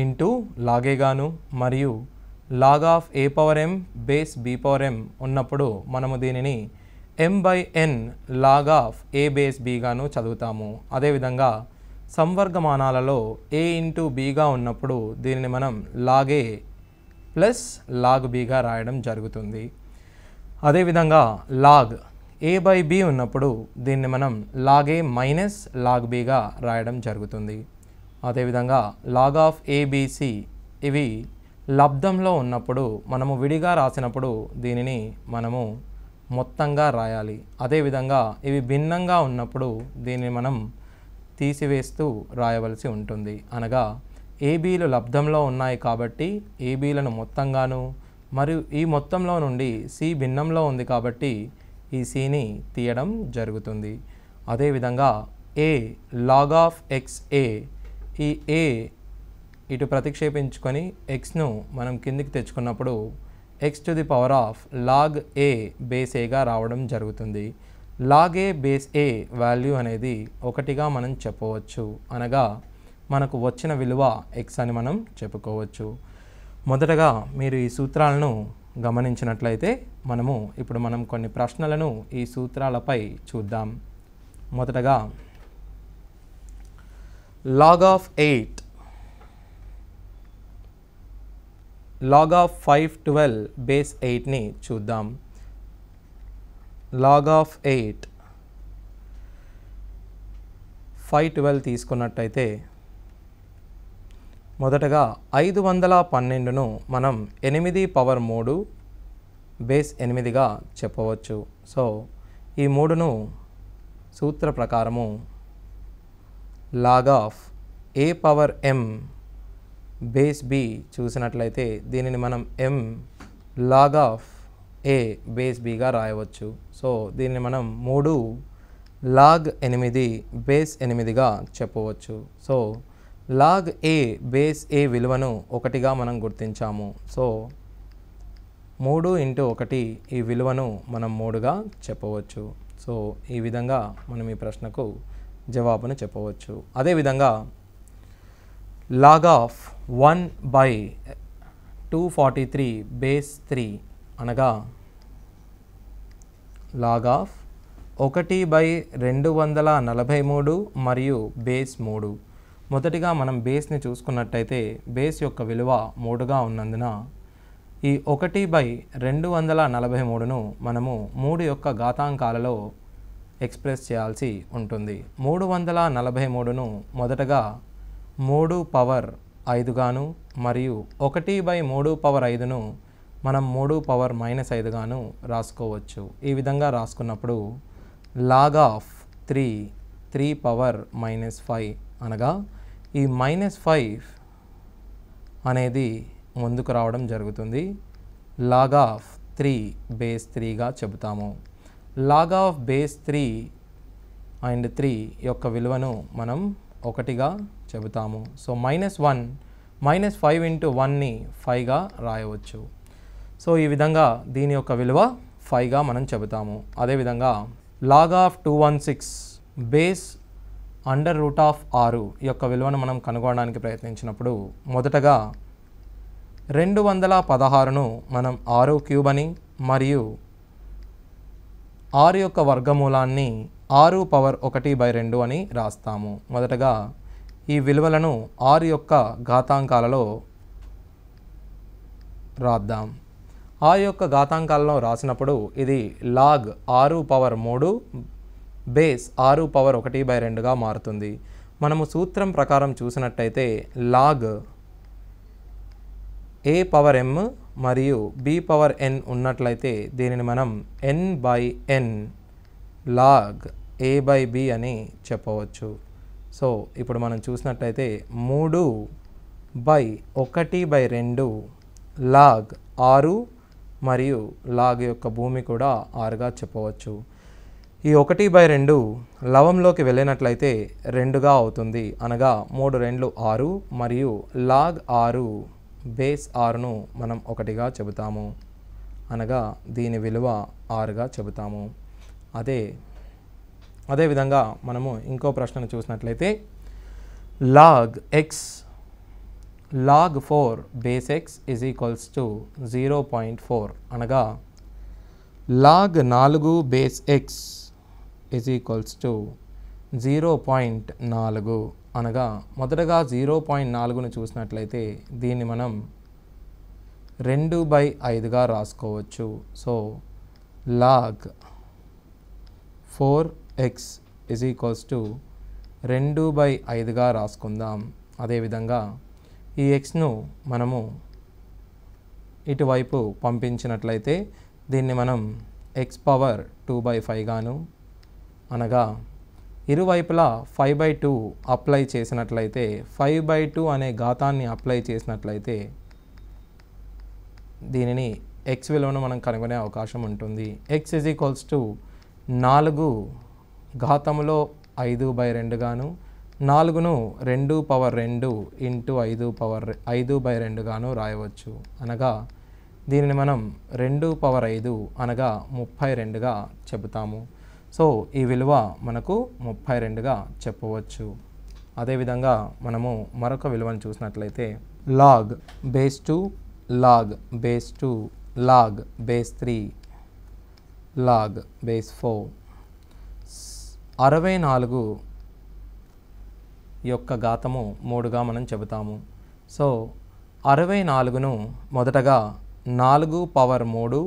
ఇంటూ లాగే గాను మరియు log of A power m base b power m ఉన్నప్పుడు మనము దీనిని m/n log of a base b గాను చదువుతాము. అదేవిధంగా సంవర్గమానాలలో a ఇంటూ bగా ఉన్నప్పుడు దీనిని మనం లాగ్ a ప్లస్ లాగ్ bగా రాయడం జరుగుతుంది. అదేవిధంగా లాగ్ a/b ఉన్నప్పుడు దీన్ని మనం లాగ్ a మైనస్ లాగ్ bగా రాయడం జరుగుతుంది. అదేవిధంగా లాగ్ ఆఫ్ abc ఇవి లబ్ధంలో ఉన్నప్పుడు మనము విడిగా రాసినప్పుడు దీనిని మనము మొత్తంగా రాయాలి. అదేవిధంగా ఇవి భిన్నంగా ఉన్నప్పుడు దీనిని మనం తీసివేస్తూ రాయవలసి ఉంటుంది. అనగా ఏబీలు లబ్ధంలో ఉన్నాయి కాబట్టి ఏబీలను మొత్తంగాను మరియు ఈ మొత్తంలో నుండి సి భిన్నంలో ఉంది కాబట్టి ఈ సిని తీయడం జరుగుతుంది. అదేవిధంగా ఏ లాగ్ ఆఫ్ XA ఈ ఏ ఇటు ప్రతిక్షేపించుకొని xను మనం కిందికి తెచ్చుకున్నప్పుడు x⁴ లాగ్ a బేస్ ఏగా రావడం జరుగుతుంది. Log a base a value అనేది 1గా మనం చెప్పవచ్చు. అనగా మనకు వచ్చిన విలువ x అని మనం చెప్పుకోవచ్చు. మొదటగా మీరు ఈ సూత్రాలను గమనించినట్లయితే ఇప్పుడు మనం కొన్ని ప్రశ్నలను ఈ సూత్రాలపై చూద్దాం. మొదటగా log of 8 log of 512 base 8ని చూద్దాం. లాగ్ ఆఫ్ 8 512 తీసుకున్నట్టయితే మొదటగా 512ను మనం 8⁻³ బేస్ 8గా చెప్పవచ్చు. సో ఈ 3ను సూత్ర ప్రకారము log of A power m base b చూసినట్లయితే దీనిని మనం m log of a base bగా రాయవచ్చు. సో దీనిని మనం 3 లాగ్ 8 బేస్ 8గా చెప్పవచ్చు. So log a base a విలువను 1గా మనం గుర్తించాము. సో 3 × 1 ఈ విలువను మనం 3గా చెప్పవచ్చు. సో ఈ విధంగా మనం ఈ ప్రశ్నకు జవాబును చెప్పవచ్చు. అదేవిధంగా లాగ్ ఆఫ్ 1/243 బేస్ 3 అనగా లాగ్ ఆఫ్ 1/243 మరియు బేస్ 3. మొదటిగా మనం బేస్ని చూసుకున్నట్టయితే బేస్ యొక్క విలువ 3గా ఉన్నందున ఈ 1/243ను మనము 3 యొక్క ఘాతాంకాలలో ఎక్స్ప్రెస్ చేయాల్సి ఉంటుంది. 343ను మొదటగా 3 పవర్ 5 గాను మరియు 1/3/5ను మనం 3 పవర్ -5 గాను రాసుకోవచ్చు. ఈ విధంగా రాసుకున్నప్పుడు లాగ్ ఆఫ్ 3 పవర్ -5 అనగా ఈ -5 అనేది ముందుకు రావడం జరుగుతుంది. లాగ్ ఆఫ్ 3 బేస్ 3గా చెబుతాము. లాగ్ ఆఫ్ బేస్ 3 అండ్ 3 యొక్క విలువను మనం 1గా చెబుతాము. సో -5 × 1ని 5గా రాయవచ్చు. సో ఈ విధంగా దీని యొక్క విలువ 5గా మనం చెబుతాము. అదేవిధంగా లాగ్ ఆఫ్ 216 బేస్ √6 యొక్క విలువను మనం కనుగొనడానికి ప్రయత్నించినప్పుడు మొదటగా 216ను మనం 6³ అని మరియు 6 యొక్క వర్గమూలాన్ని 6 పవర్ 1/2 అని రాస్తాము. మొదటగా ఈ విలువలను 6 యొక్క ఘాతాంకాలలో రాద్దాం. ఆ యొక్క ఘాతాంకాలను రాసినప్పుడు ఇది లాగ్ 6 పవర్ 3 బేస్ 6 పవర్ 1/2గా మారుతుంది. మనము సూత్రం ప్రకారం చూసినట్టయితే లాగ్ a పవర్ m మరియు b పవర్ n ఉన్నట్లయితే దీనిని మనం n/n లాగ్ a/b అని చెప్పవచ్చు. సో ఇప్పుడు మనం చూసినట్టయితే 3/1/2 లాగ్ 6 మరియు లాగ్ యొక్క భూమి కూడా 6గా చెప్పవచ్చు. ఈ 1/2 లవంలోకి వెళ్ళినట్లయితే 2గా అవుతుంది. అనగా 3 2 6 మరియు లాగ్ 6 బేస్ 6ను మనం 1గా చెబుతాము. అనగా దీని విలువ 6గా చెబుతాము. అదేవిధంగా మనము ఇంకో ప్రశ్నను చూసినట్లయితే log 4 base x is equals to 0.4 అనగా log 4 base x is equals to 0.4 అనగా మొదటగా 0.4ను చూసినట్లయితే దీన్ని మనం 2/5గా రాసుకోవచ్చు. So log 4x is equals to 2/5గా రాసుకుందాం. అదేవిధంగా ఈ xను మనము ఇటువైపు పంపించినట్లయితే దీన్ని మనం x పవర్ 2/5 గాను అనగా ఇరువైపులా 5/2 అప్లై చేసినట్లయితే 5/2 అనే ఘాతాన్ని అప్లై చేసినట్లయితే దీనిని x విలువను మనం కనుగొనే అవకాశం ఉంటుంది. x ఈజ్ ఈక్వల్స్ టు 4 ఘాతములో 5/2 గాను 4ను 2 పవర్ 2 ఇంటూ 5 పవర్ 5/2 గాను రాయవచ్చు. అనగా దీనిని మనం 2 పవర్ 5 అనగా 32గా చెబుతాము. సో ఈ విలువ మనకు 32గా చెప్పవచ్చు. అదేవిధంగా మనము మరొక విలువను చూసినట్లయితే log base 2 log base 2 log base 3 log base 4 64 యొక్క ఘాతము 3గా మనం చెబుతాము. సో 64ను మొదటగా 4 పవర్ 3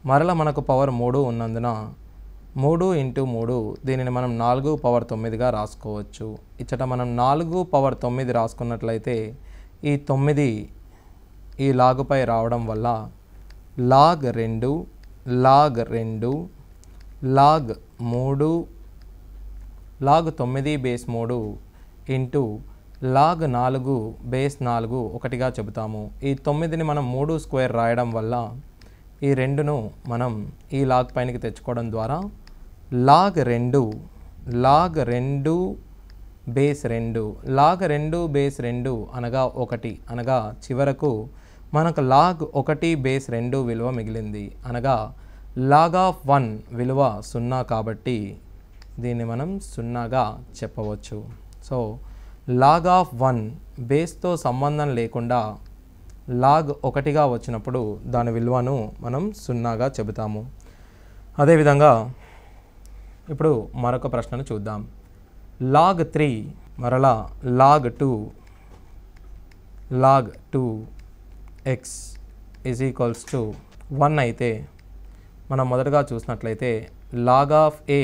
మరల మనకు పవర్ 3 ఉన్నందున 3 ఇంటూ 3 దీనిని మనం 4 పవర్ 9గా రాసుకోవచ్చు. ఇచ్చట మనం 4 పవర్ 9 రాసుకున్నట్లయితే ఈ 9 ఈ లాగుపై రావడం వల్ల log 2 log 2 log 3 log 9 base 3 into log 4 base 4 1గా చెబుతాము. ఈ 9ని మనం 3 స్క్వేర్ రాయడం వల్ల ఈ 2ను మనం ఈ లాగ్ పైనకి తెచ్చుకోవడం ద్వారా లాగ్ 2 బేస్ 2 లాగ్ 2 బేస్ 2 అనగా 1 అనగా చివరకు మనకు లాగ్ 1 బేస్ 2 విలువ మిగిలింది. అనగా లాగ్ ఆఫ్ 1 విలువ 0 కాబట్టి దీన్ని మనం 0గా చెప్పవచ్చు. సో లాగ్ ఆఫ్ 1 బేస్తో సంబంధం లేకుండా లాగ్ 1గా వచ్చినప్పుడు దాని విలువను మనం 0గా చెబుతాము. అదేవిధంగా ఇప్పుడు మరొక ప్రశ్నను చూద్దాం. లాగ్ 3 మరలా log 2 x is equals to 1 అయితే మనం మొదటగా చూసినట్లయితే log of a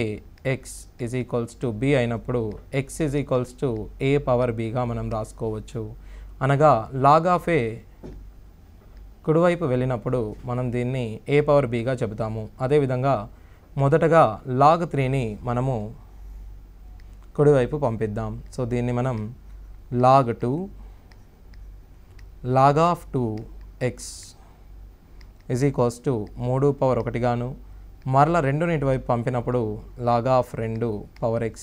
x is equals to b అయినప్పుడు x is equals to a power bగా మనం రాసుకోవచ్చు. అనగా లాగ్ ఆఫ్ a కుడివైపు వెళ్ళినప్పుడు మనం దీన్ని a పవర్ bగా చెబుతాము. అదేవిధంగా మొదటగా లాగ్ 3ని మనము కుడివైపు పంపిద్దాం. సో దీన్ని మనం log 2 log of 2x is equals to 3 power 1 గాను మరలా 2ని ఇటువైపు పంపినప్పుడు log of 2 power x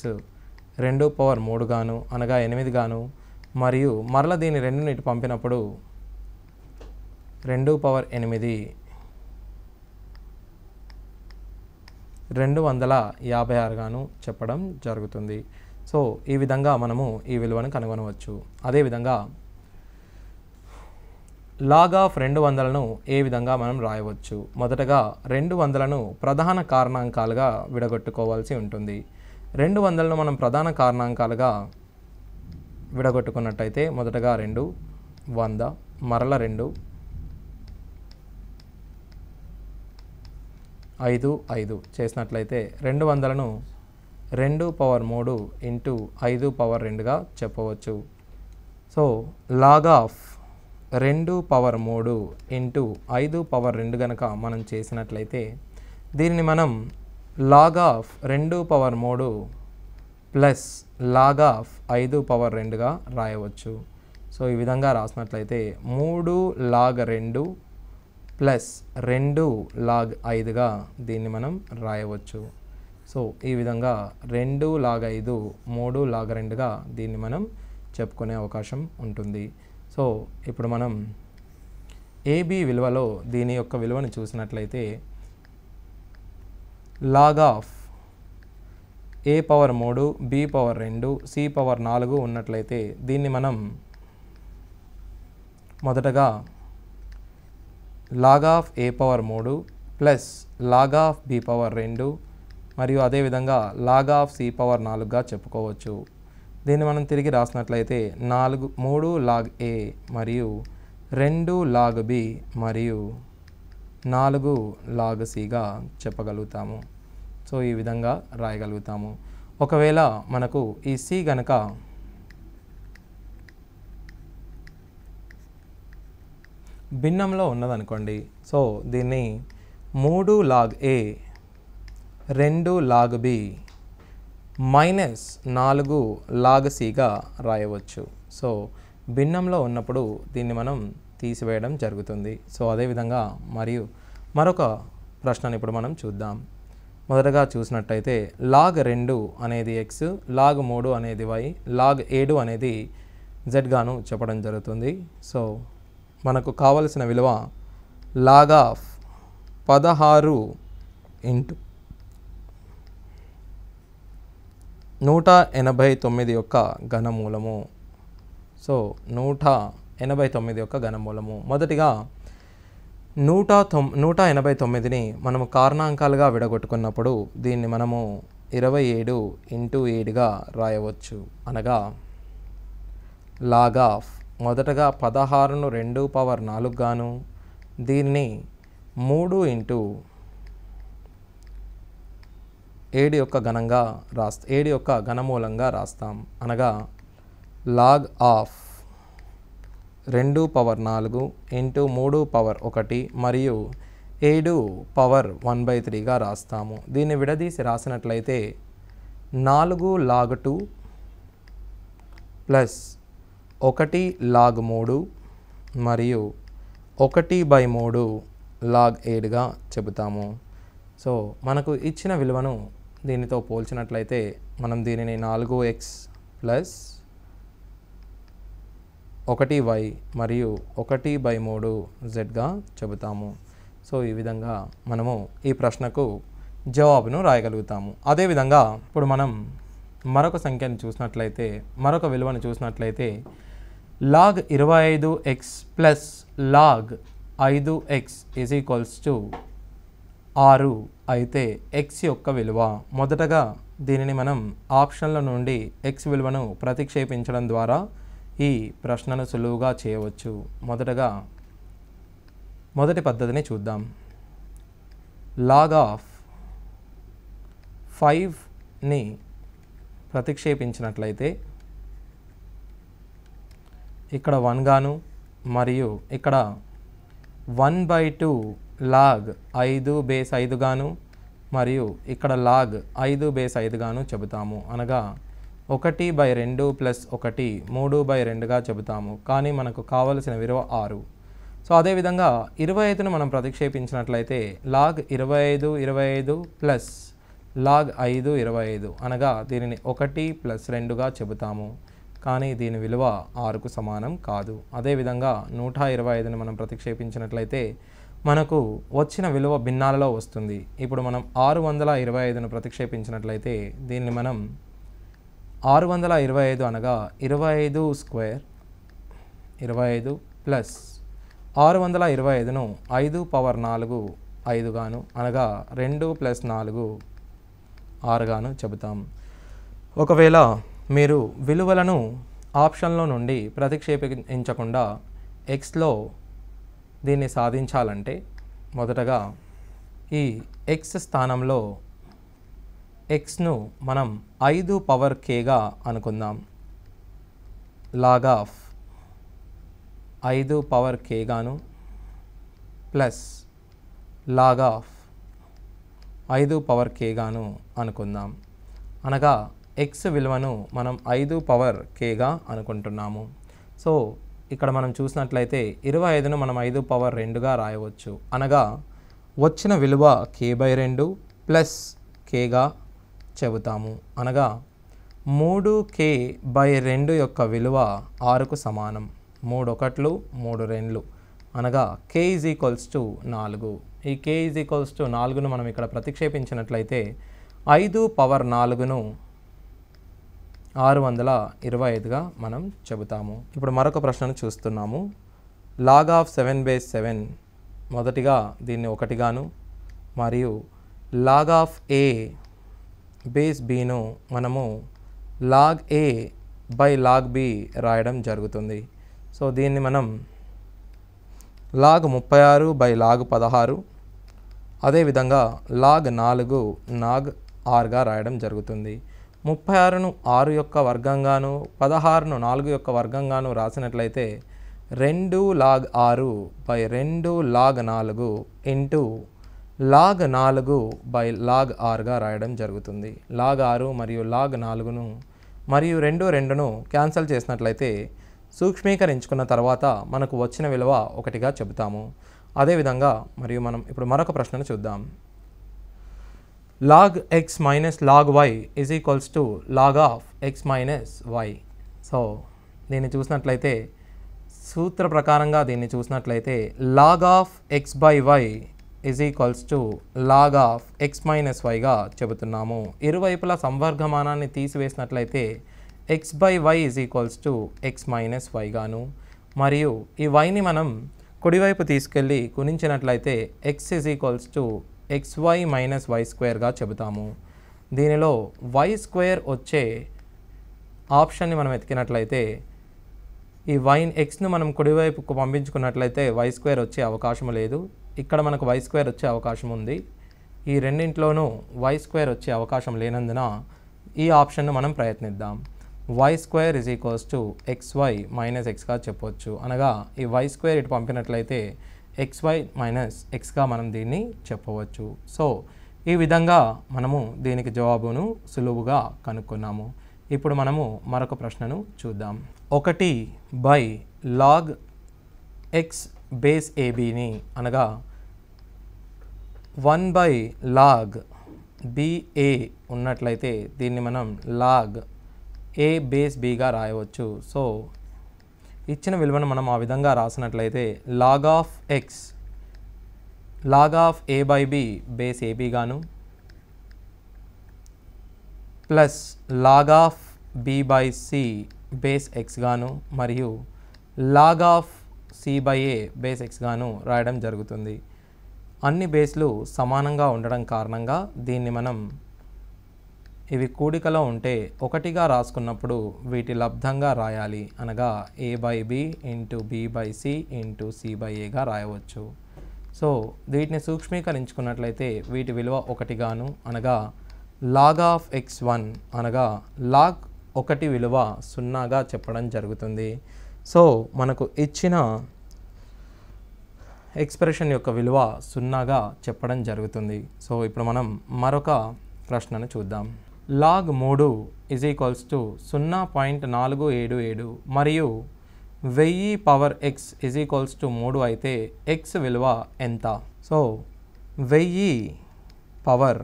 2 power 3 గాను అనగా 8 గాను మరియు మరలా దీన్ని 2ని ఇటు పంపినప్పుడు 2 పవర్ 8 256 గాను చెప్పడం జరుగుతుంది. సో ఈ విధంగా మనము ఈ విలువను కనుగొనవచ్చు. అదేవిధంగా లాగ్ ఆఫ్ 200ను ఏ విధంగా మనం రాయవచ్చు? మొదటగా 200ను ప్రధాన కారణాంకాలుగా విడగొట్టుకోవాల్సి ఉంటుంది. 200ను మనం ప్రధాన కారణాంకాలుగా విడగొట్టుకున్నట్టయితే మొదటగా 2 100 మరల 2 5 5 చేసినట్లయితే 200ను 2 పవర్ 3 ఇంటూ 5 పవర్ 2గా చెప్పవచ్చు. So log of 2 power 3 into 5 power 2 కనుక మనం చేసినట్లయితే దీనిని మనం log of 2 power 3 plus log of 5 power 2గా రాయవచ్చు. సో ఈ విధంగా రాసినట్లయితే 3 లాగ్ 2 ప్లస్ 2 లాగ్ 5గా దీన్ని మనం రాయవచ్చు. సో ఈ విధంగా 2 లాగ్ 5 3 లాగ్ 2గా దీన్ని మనం చెప్పుకునే అవకాశం ఉంటుంది. సో ఇప్పుడు మనం ఏబి విలువలో దీని యొక్క విలువను చూసినట్లయితే log of A power 3 b power 2 c power 4 ఉన్నట్లయితే దీన్ని మనం మొదటగా log of A power 3 plus log of b power 2 మరియు అదేవిధంగా లాగ్ ఆఫ్ సి పవర్ 4గా చెప్పుకోవచ్చు. దీన్ని మనం తిరిగి రాసినట్లయితే 3 లాగ్ ఏ మరియు 2 లాగ్ బి మరియు 4 లాగ్ సిగా చెప్పగలుగుతాము. సో ఈ విధంగా రాయగలుగుతాము. ఒకవేళ మనకు ఈ సి గనక భిన్నంలో ఉన్నదనుకోండి, సో దీన్ని 3 లాగ్ ఏ 2 లాగ్ బి మైనస్ 4 లాగ్ సిగా రాయవచ్చు. సో భిన్నంలో ఉన్నప్పుడు దీన్ని మనం తీసివేయడం జరుగుతుంది. సో అదేవిధంగా మరియు మరొక ప్రశ్నను ఇప్పుడు మనం చూద్దాం. మొదటగా చూసినట్టయితే లాగ్ 2 అనేది ఎక్స్, లాగ్ 3 అనేది వై, లాగ్ 7 అనేది జెడ్ గాను చెప్పడం జరుగుతుంది. సో మనకు కావలసిన విలువ లాగ్ ఆఫ్ 16 ఇంటూ 189 యొక్క ఘనమూలము. సో 189 యొక్క ఘనమూలము. మొదటిగా 189ని మనము కారణాంకాలుగా విడగొట్టుకున్నప్పుడు దీన్ని మనము 27 ఇంటూ 7గా రాయవచ్చు. అనగా లాగ్ ఆఫ్ మొదటగా 16ను 2 పవర్ 4 గాను, దీన్ని 3 ఇంటూ 7 యొక్క ఘనంగా 7 యొక్క ఘనమూలంగా రాస్తాం. అనగా log of 2 power 4 into 3 power 1 మరియు 7 పవర్ 1/3గా రాస్తాము. దీన్ని విడదీసి రాసినట్లయితే 4 లాగ్ 2 ప్లస్ 1 లాగ్ 3 మరియు 1/3 లాగ్ 7గా చెబుతాము. సో మనకు ఇచ్చిన విలువను దీనితో పోల్చినట్లయితే మనం దీనిని 4x ప్లస్ 1y మరియు 1/3 zగా చెబుతాము. సో ఈ విధంగా మనము ఈ ప్రశ్నకు జవాబును రాయగలుగుతాము. అదేవిధంగా ఇప్పుడు మనం మరొక సంఖ్యను చూసినట్లయితే, మరొక విలువను చూసినట్లయితే log 25x plus log 5x is equals to 6 అయితే x యొక్క విలువ. మొదటగా దీనిని మనం ఆప్షన్ల నుండి x విలువను ప్రతిక్షేపించడం ద్వారా ఈ ప్రశ్నను సులువుగా చేయవచ్చు. మొదటగా మొదటి పద్ధతిని చూద్దాం. లాగ్ ఆఫ్ 5ని ప్రతిక్షేపించినట్లయితే ఇక్కడ 1 గాను మరియు ఇక్కడ 1/2 లాగ్ 5 బేస్ 5 గాను మరియు ఇక్కడ లాగ్ 5 బేస్ 5 గాను చెబుతాము. అనగా 1/2 ప్లస్ 1 3/2గా చెబుతాము. కానీ మనకు కావలసిన విలువ 6. సో అదేవిధంగా 25ను మనం ప్రతిక్షేపించినట్లయితే లాగ్ 25 ప్లస్ లాగ్ 5 25 అనగా దీనిని 1 ప్లస్ 2గా చెబుతాము. కానీ దీని విలువ 6కు సమానం కాదు. అదేవిధంగా 125ను మనం ప్రతిక్షేపించినట్లయితే మనకు వచ్చిన విలువ భిన్నాలలో వస్తుంది. ఇప్పుడు మనం 625ను ప్రతిక్షేపించినట్లయితే దీన్ని మనం 625 అనగా 25 స్క్వేర్ 25 ప్లస్ 625ను 5 పవర్ 4 5 గాను అనగా 2 ప్లస్ 4 6 గాను చెబుతాం. ఒకవేళ మీరు విలువలను ఆప్షన్లో నుండి ప్రతిక్షేపించకుండా ఎక్స్లో దీన్ని సాధించాలంటే మొదటగా ఈ ఎక్స్ స్థానంలో ఎక్స్ను మనం 5 పవర్ కేగా అనుకుందాం. లాగ్ ఆఫ్ 5 పవర్ కే గాను plus log of 5 power k గాను అనుకుందాం. అనగా ఎక్స్ విలువను మనం 5 పవర్ కేగా అనుకుంటున్నాము. సో ఇక్కడ మనం చూసినట్లయితే 25ను మనం 5 పవర్ 2గా రాయవచ్చు. అనగా వచ్చిన విలువ k/2 ప్లస్ కేగా చెబుతాము. అనగా 3k/2 యొక్క విలువ 6కు సమానం. 3 1లు 3 2లు అనగా k = 4. ఈ k = 4ను మనం ఇక్కడ ప్రతిక్షేపించినట్లయితే 5 పవర్ 4ను 625గా మనం చెబుతాము. ఇప్పుడు మరొక ప్రశ్నను చూస్తున్నాము. లాగ్ ఆఫ్ 7/7 మొదటిగా దీన్ని 1గాను మరియు లాగ్ ఆఫ్ a బేస్ bను మనము log a by log b రాయడం జరుగుతుంది. సో దీన్ని మనం లాగ్ 36 బై లాగ్ 16 అదేవిధంగా లాగ్ 4 నాగ్ 6గా రాయడం జరుగుతుంది. 36ను 6 యొక్క వర్గంగాను 16ను 4 యొక్క వర్గంగాను రాసినట్లయితే 2 log 6 by 2 log 4 into log 4 by log 6గా రాయడం జరుగుతుంది. లాగ్ 6 మరియు లాగ్ 4ను మరియు 2ను క్యాన్సిల్ చేసినట్లయితే సూక్ష్మీకరించుకున్న తర్వాత మనకు వచ్చిన విలువ 1గా చెబుతాము. అదేవిధంగా మరియు మనం ఇప్పుడు మరొక ప్రశ్నను చూద్దాం. log x minus log y is equals to log of x minus y. So దీన్ని చూసినట్లయితే సూత్ర ప్రకారంగా దీన్ని చూసినట్లయితే log of x by y is equals to log of x minus yగా చెబుతున్నాము. ఇరువైపులా సంవర్గమానాన్ని తీసివేసినట్లయితే x by y is equals to x minus y గాను మరియు ఈ yని మనం కుడివైపు తీసుకెళ్ళి గుణించినట్లయితే x is equals to xy minus Y స్క్వేర్గా చెబుతాము. దీనిలో వై స్క్వేర్ వచ్చే ఆప్షన్ని మనం వెతికినట్లయితే ఈ ఎక్స్ను మనం కుడివైపుకు పంపించుకున్నట్లయితే వై స్క్వేర్ వచ్చే అవకాశం లేదు. ఇక్కడ మనకు వై స్క్వేర్ వచ్చే అవకాశం ఉంది. ఈ రెండింటిలోనూ వై స్క్వేర్ వచ్చే అవకాశం లేనందున ఈ ఆప్షన్ను మనం ప్రయత్నిద్దాం. Y square is equals to xy minus ఎక్స్గా చెప్పవచ్చు. అనగా ఈ వై స్క్వేర్ ఇటు పంపినట్లయితే xy మైనస్ ఎక్స్గా మనం దీన్ని చెప్పవచ్చు. సో ఈ విధంగా మనము దీనికి జవాబును సులువుగా కనుక్కున్నాము. ఇప్పుడు మనము మరొక ప్రశ్నను చూద్దాం. 1 బై లాగ్ ఎక్స్ బేస్ ఏబీని అనగా 1 బై లాగ్ బిఏ ఉన్నట్లయితే దీన్ని మనం లాగ్ ఏ బేస్ బీగా రాయవచ్చు. సో ఇచ్చిన విలువను మనం ఆ విధంగా రాసినట్లయితే log of X log of A by B base AB గాను plus log of B by C base X గాను మరియు log of C by A base X గాను రాయడం జరుగుతుంది. అన్ని బేస్లు సమానంగా ఉండడం కారణంగా దీన్ని మనం ఇవి కూడికలో ఉంటే 1గా రాసుకున్నప్పుడు వీటి లబ్ధంగా రాయాలి. అనగా A by B into B by C into C by ఏగా రాయవచ్చు. సో వీటిని సూక్ష్మీకరించుకున్నట్లయితే వీటి విలువ 1గాను అనగా లాగ్ ఆఫ్ x1 అనగా లాగ్ 1 విలువ 0గా చెప్పడం జరుగుతుంది. సో మనకు ఇచ్చిన ఎక్స్ప్రెషన్ యొక్క విలువ 0గా చెప్పడం జరుగుతుంది. సో ఇప్పుడు మనం మరొక ప్రశ్నను చూద్దాం. లాగ్ 3 ఇజ్ ఈక్వల్స్ టు 0.477 మరియు 1000 power X is equals to 3 అయితే ఎక్స్ విలువ ఎంత? So 1000 power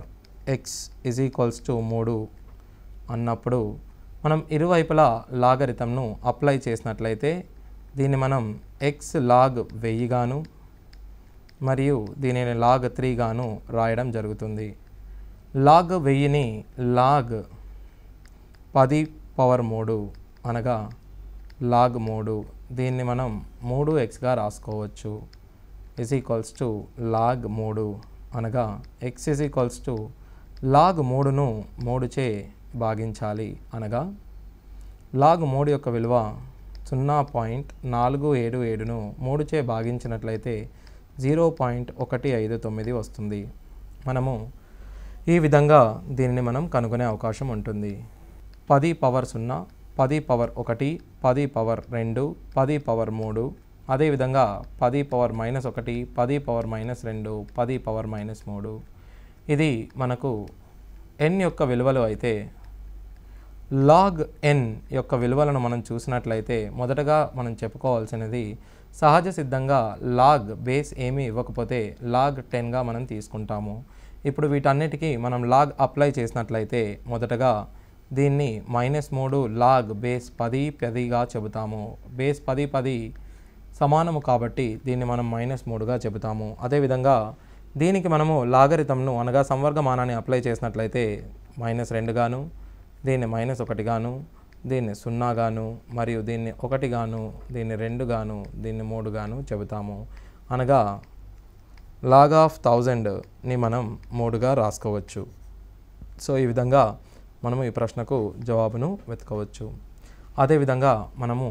X is equals to 3 అన్నప్పుడు మనం ఇరువైపులా లాగరిథంను అప్లై చేసినట్లయితే దీన్ని మనం ఎక్స్ లాగ్ 1000 గాను మరియు దీనిని లాగ్ 3 గాను రాయడం జరుగుతుంది. లాగ్ 1000ని లాగ్ 10 పవర్ 3 అనగా లాగ్ 3 దీన్ని మనం 3xగా రాసుకోవచ్చు. ఇజ్ ఈక్వల్స్ టు లాగ్ 3 అనగా X is equals to log 3ను 3చే భాగించాలి. అనగా లాగ్ 3 యొక్క విలువ 0.477ను 3చే భాగించినట్లయితే 0.159 వస్తుంది. మనము ఈ విధంగా దీనిని మనం కనుగొనే అవకాశం ఉంటుంది. 10 పవర్ 0, 10 పవర్ 1, 10 పవర్ 2, 10 పవర్ 3, అదేవిధంగా 10 పవర్ -1, 10 పవర్ -2, 10 పవర్ -3. ఇది మనకు n యొక్క విలువలు అయితే లాగ్ n యొక్క విలువలను మనం చూసినట్లయితే మొదటగా మనం చెప్పుకోవాల్సినది సహజ సిద్ధంగా లాగ్ బేస్ ఏమీ ఇవ్వకపోతే లాగ్ 10గా మనం తీసుకుంటాము. ఇప్పుడు వీటన్నిటికీ మనం లాగ్ అప్లై చేసినట్లయితే మొదటగా దీన్ని -3 లాగ్ బేస్ 10గా చెబుతాము. బేస్ 10 సమానము కాబట్టి దీన్ని మనం -3గా చెబుతాము. అదేవిధంగా దీనికి మనము లాగరిథంను అనగా సంవర్గమానాన్ని అప్లై చేసినట్లయితే -2 గాను, దీన్ని -1 గాను, దీన్ని 0 గాను, మరియు దీన్ని 1 గాను, దీన్ని 2 గాను, దీన్ని 3 గాను చెబుతాము. అనగా లాగ్ ఆఫ్ 1000ని మనం 3గా రాసుకోవచ్చు. సో ఈ విధంగా మనము ఈ ప్రశ్నకు జవాబును వెతకవచ్చు. అదేవిధంగా మనము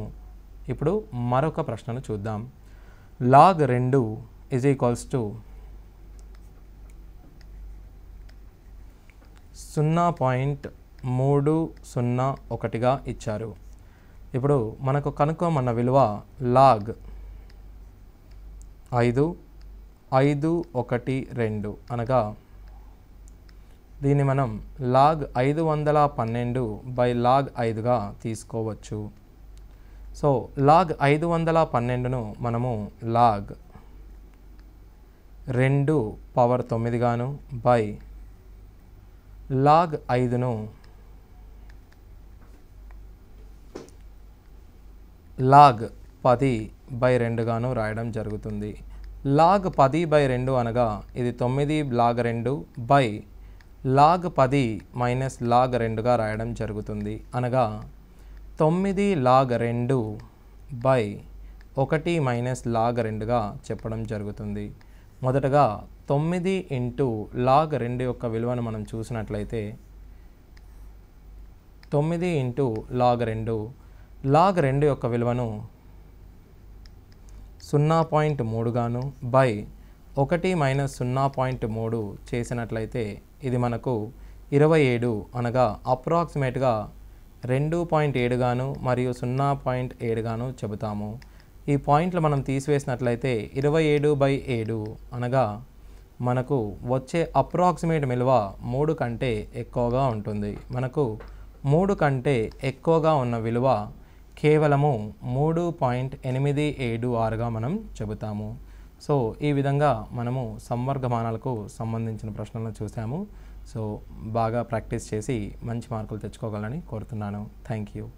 ఇప్పుడు మరొక ప్రశ్నను చూద్దాం. లాగ్ 2 ఈజ్ ఈక్వల్స్ టు 0.301గా ఇచ్చారు. ఇప్పుడు మనకు కనుక్కోమన్న విలువ లాగ్ 5.512 అనగా దీన్ని మనం లాగ్ 512/లాగ్ 5గా తీసుకోవచ్చు. సో లాగ్ 512ను మనము లాగ్ 2 పవర్ 9 గాను బై లాగ్ 5ను లాగ్ 10/2 గాను రాయడం జరుగుతుంది. లాగ్ 10/2 అనగా ఇది 9 log 2 by log 10 minus log 2గా రాయడం జరుగుతుంది. అనగా 9 లాగ్ 2 బై 1 మైనస్ లాగ్ 2గా చెప్పడం జరుగుతుంది. మొదటగా 9 ఇంటూ లాగ్ 2 యొక్క విలువను మనం చూసినట్లయితే 9 ఇంటూ లాగ్ 2 లాగ్ 2 యొక్క విలువను 0.3 గాను బై 1 మైనస్ 0.3 చేసినట్లయితే ఇది మనకు 27 అనగా అప్రాక్సిమేట్గా 2.7 గాను మరియు 0.7 గాను చెబుతాము. ఈ పాయింట్లు మనం తీసివేసినట్లయితే 27/7 అనగా మనకు వచ్చే అప్రాక్సిమేట్ విలువ 3 కంటే ఎక్కువగా ఉంటుంది. మనకు 3 కంటే ఎక్కువగా ఉన్న విలువ కేవలము 3.876గా మనం చెబుతాము. సో ఈ విధంగా మనము సంవర్గమానాలకు సంబంధించిన ప్రశ్నలను చూసాము. సో బాగా ప్రాక్టీస్ చేసి మంచి మార్కులు తెచ్చుకోగలని కోరుతున్నాను. Thank you.